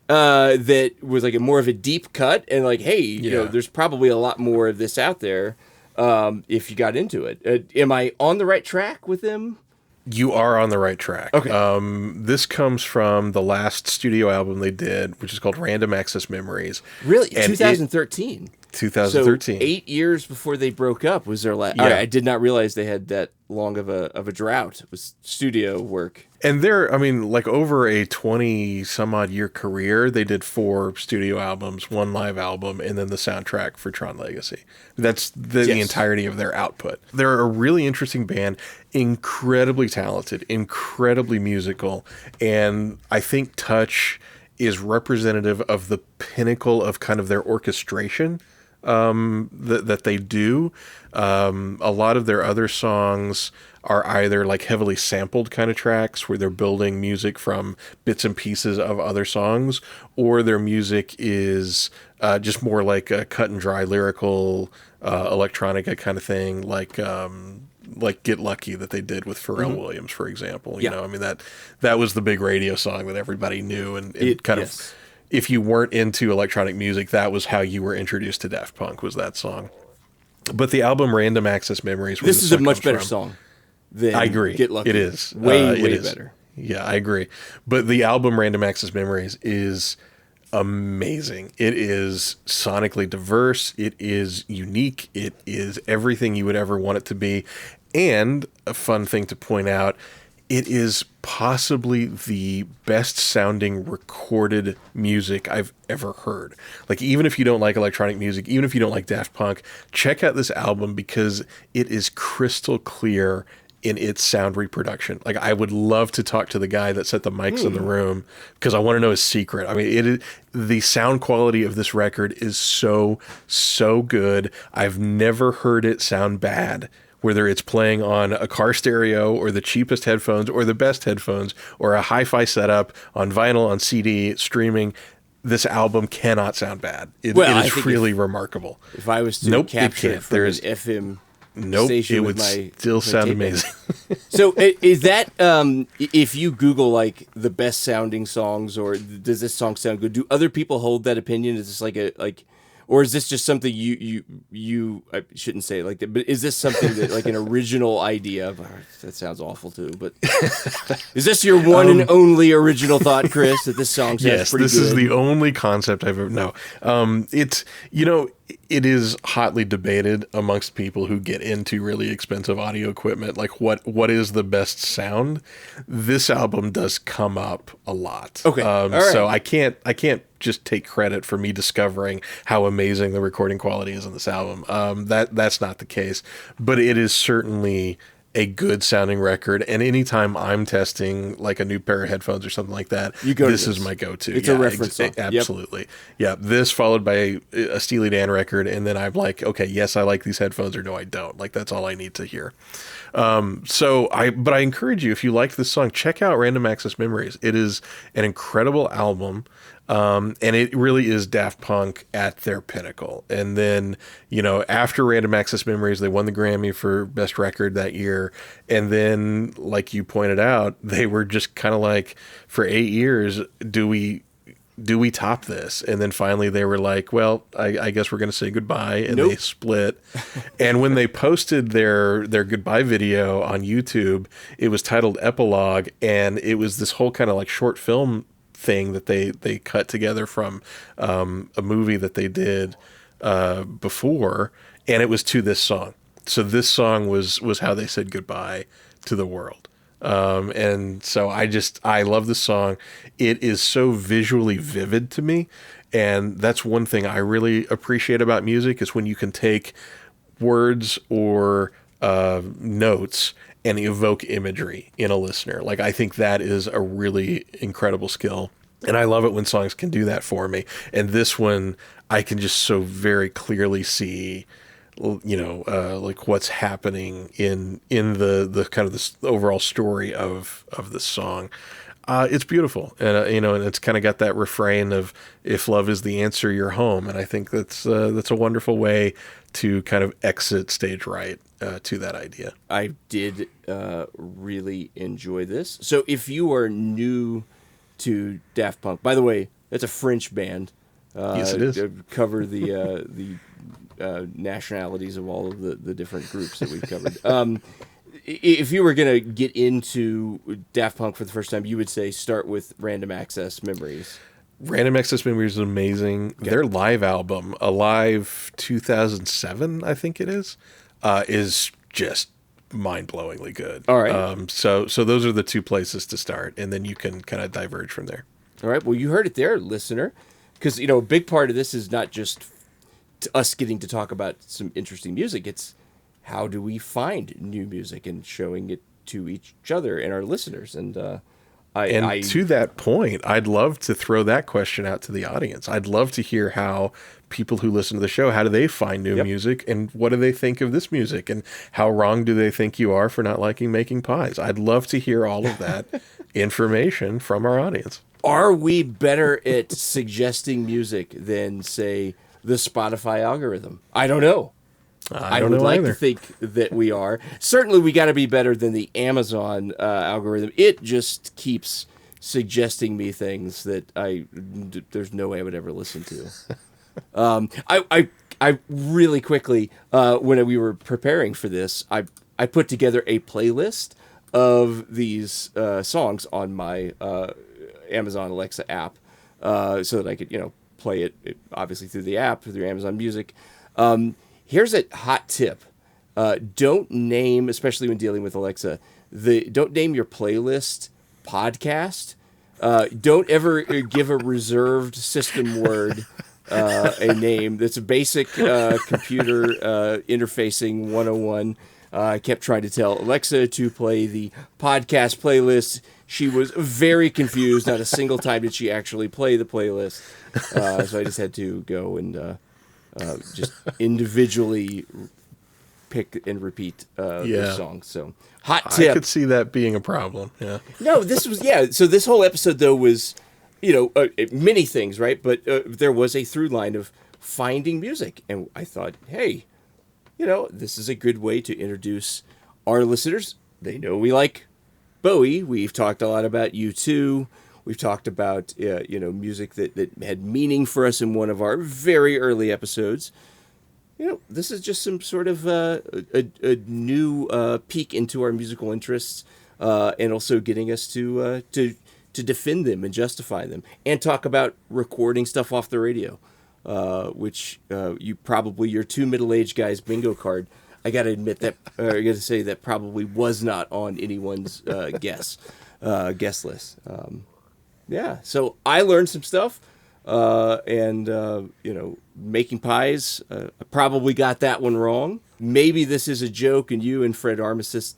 Speaker 2: that was like a more of a deep cut, and like, hey, there's probably a lot more of this out there if you got into it. Am I on the right track with them?
Speaker 1: You are on the right track.
Speaker 2: Okay.
Speaker 1: This comes from the last studio album they did, which is called Random Access Memories.
Speaker 2: Really?
Speaker 1: And
Speaker 2: 2013?
Speaker 1: 2013.
Speaker 2: So 8 years before they broke up was their last...
Speaker 1: Yeah.
Speaker 2: I did not realize they had that long of a drought. It was studio work.
Speaker 1: And over a 20-some-odd year career, they did 4 studio albums, 1 live album, and then the soundtrack for Tron Legacy. That's the entirety of their output. They're a really interesting band, incredibly talented, incredibly musical, and I think Touch is representative of the pinnacle of kind of their orchestration that they do. A lot of their other songs are either like heavily sampled kind of tracks where they're building music from bits and pieces of other songs, or their music is just more like a cut and dry lyrical electronica kind of thing, like Get Lucky that they did with Pharrell Williams, for example. That was the big radio song that everybody knew, and of, if you weren't into electronic music, that was how you were introduced to Daft Punk, was that song. But the album Random Access Memories,
Speaker 2: this is a much better song than
Speaker 1: I agree.
Speaker 2: Get Lucky.
Speaker 1: It is.
Speaker 2: Way better.
Speaker 1: Yeah, I agree. But the album Random Access Memories is amazing. It is sonically diverse. It is unique. It is everything you would ever want it to be. And a fun thing to point out, it is possibly the best sounding recorded music I've ever heard. Like, even if you don't like electronic music, even if you don't like Daft Punk, check out this album because it is crystal clear in its sound reproduction. Like, I would love to talk to the guy that set the mics in the room because I want to know his secret. I mean, the sound quality of this record is so good. I've never heard it sound bad, whether it's playing on a car stereo or the cheapest headphones or the best headphones or a hi-fi setup on vinyl, on CD, streaming. This album cannot sound bad. It is really remarkable.
Speaker 2: If I was to capture it from an FM station,
Speaker 1: it would still sound amazing.
Speaker 2: So is that, if you Google like the best sounding songs, or does this song sound good, do other people hold that opinion? Is this or is this just something you I shouldn't say it like that, but is this something that like an original idea? That sounds awful too, but is this your one and only original thought, Chris, that this song sounds pretty good? Yes, this
Speaker 1: is the only concept I've ever... No. It's, it is hotly debated amongst people who get into really expensive audio equipment, like what is the best sound. This album does come up a lot.
Speaker 2: Okay. All right.
Speaker 1: So I can't just take credit for me discovering how amazing the recording quality is on this album. That's not the case, but it is certainly a good sounding record. And anytime I'm testing like a new pair of headphones or something like that, this is my go-to.
Speaker 2: It's a reference song.
Speaker 1: Absolutely. Yep. Yeah. This followed by a Steely Dan record. And then I'm like, okay, yes, I like these headphones, or no, I don't. Like, that's all I need to hear. But I encourage you, if you like this song, check out Random Access Memories. It is an incredible album. And it really is Daft Punk at their pinnacle. And then, after Random Access Memories, they won the Grammy for Best Record that year. And then, like you pointed out, they were just kind of like, for 8 years, do we top this? And then finally they were like, well, I guess we're going to say goodbye. And
Speaker 2: Nope.
Speaker 1: They split. And when they posted their goodbye video on YouTube, it was titled Epilogue. And it was this whole kind of like short film thing that they cut together from a movie that they did before. And it was to this song. So this song was how they said goodbye to the world. And so I love this song. It is so visually vivid to me. And that's one thing I really appreciate about music is when you can take words or notes and evoke imagery in a listener. Like, I think that is a really incredible skill. And I love it when songs can do that for me. And this one, I can just so very clearly see, like what's happening in the kind of this overall story of the song. It's beautiful, and and it's kind of got that refrain of "If love is the answer, you're home," and I think that's a wonderful way to kind of exit stage right to that idea.
Speaker 2: I did really enjoy this. So if you are new to Daft Punk, by the way, that's a French band.
Speaker 1: Yes, it is.
Speaker 2: Cover the nationalities of all of the different groups that we've covered. If you were going to get into Daft Punk for the first time, you would say start with Random Access Memories.
Speaker 1: Random Access Memories is amazing. Okay. Their live album, Alive 2007, I think it is just mind-blowingly good.
Speaker 2: All right.
Speaker 1: So those are the two places to start, and then you can kind of diverge from there.
Speaker 2: All right. Well, you heard it there, listener, because a big part of this is not just us getting to talk about some interesting music. It's how do we find new music and showing it to each other and our listeners. And to that point, I'd love to throw that question out to the audience. I'd love to hear how people who listen to the show, how do they find new music, and what do they think of this music, and how wrong do they think you are for not liking making pies? I'd love to hear all of that information from our audience. Are we better at suggesting music than, say, the Spotify algorithm? I don't know. I would like to think that we are. Certainly, we got to be better than the Amazon algorithm. It just keeps suggesting me things that there's no way I would ever listen to. I really quickly, when we were preparing for this, I put together a playlist of these songs on my Amazon Alexa app, so that I could, play it obviously through the app, through Amazon Music. Here's a hot tip. Don't name, especially when dealing with Alexa, don't name your playlist podcast. Don't ever give a reserved system word a name. That's a basic computer interfacing 101. I kept trying to tell Alexa to play the podcast playlist. She was very confused. Not a single time did she actually play the playlist. So I just had to go and just individually pick and repeat the song. So hot tip.
Speaker 1: I could see that being a problem. Yeah.
Speaker 2: No, this was So this whole episode though was, many things, right? But there was a through line of finding music, and I thought, hey, this is a good way to introduce our listeners. They know we like Bowie. We've talked a lot about U2. We've talked about, music that had meaning for us in one of our very early episodes. This is just some sort of a new peek into our musical interests, and also getting us to defend them and justify them, and talk about recording stuff off the radio, which your two middle-aged guys bingo card. I got to admit that, I got to say that probably was not on anyone's guest list. So I learned some stuff, and making pies. I probably got that one wrong. Maybe this is a joke, and you and Fred Armistice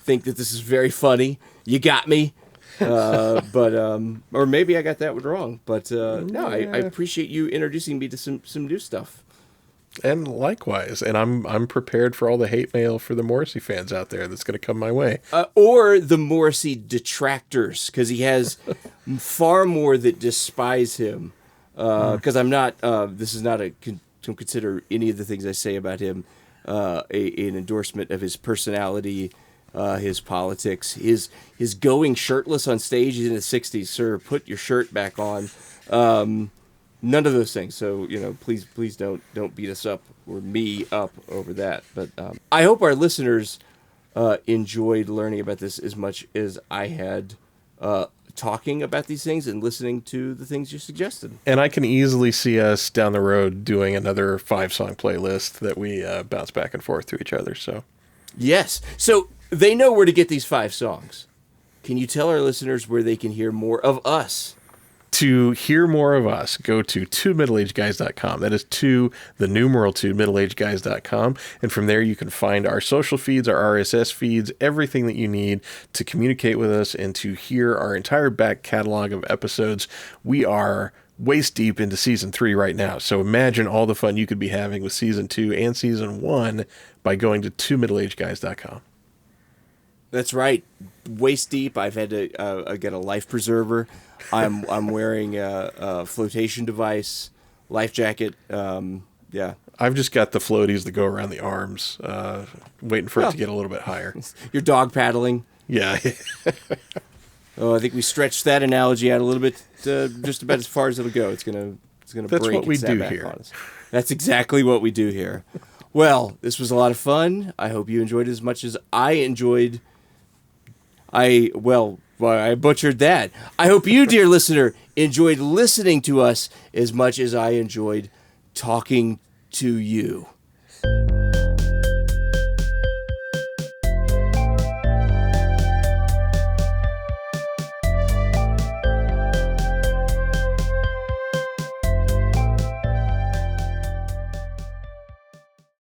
Speaker 2: think that this is very funny. You got me, or maybe I got that one wrong. But no, I appreciate you introducing me to some new stuff.
Speaker 1: And likewise, and I'm prepared for all the hate mail for the Morrissey fans out there that's going to come my way.
Speaker 2: Or the Morrissey detractors, because he has far more that despise him. Because I'm not. This is not don't consider any of the things I say about him an endorsement of his personality, his politics, his going shirtless on stage in the '60s. Sir, put your shirt back on. None of those things. So, please don't beat us up or me up over that. But I hope our listeners enjoyed learning about this as much as I had talking about these things and listening to the things you suggested.
Speaker 1: And I can easily see us down the road doing another 5-song playlist that we bounce back and forth to each other. So,
Speaker 2: yes. So they know where to get these 5 songs. Can you tell our listeners where they can hear more of us?
Speaker 1: To hear more of us, go to twomiddleagedguys.com. That is 2, the numeral 2, middleagedguys.com. And from there, you can find our social feeds, our RSS feeds, everything that you need to communicate with us and to hear our entire back catalog of episodes. We are waist deep into season 3 right now. So imagine all the fun you could be having with season 2 and season 1 by going to twomiddleagedguys.com.
Speaker 2: That's right. Waist deep. I've had to get a life preserver. I'm wearing a flotation device, life jacket. Yeah.
Speaker 1: I've just got the floaties that go around the arms, waiting for it to get a little bit higher.
Speaker 2: You're dog paddling.
Speaker 1: Yeah.
Speaker 2: Oh, I think we stretched that analogy out a little bit, just about as far as it'll go. It's gonna
Speaker 1: That's
Speaker 2: break
Speaker 1: what we
Speaker 2: and snap
Speaker 1: do
Speaker 2: back
Speaker 1: here.
Speaker 2: on us. That's exactly what we do here. Well, this was a lot of fun. I hope you enjoyed it as much as I enjoyed. I butchered that. I hope you, dear listener, enjoyed listening to us as much as I enjoyed talking to you.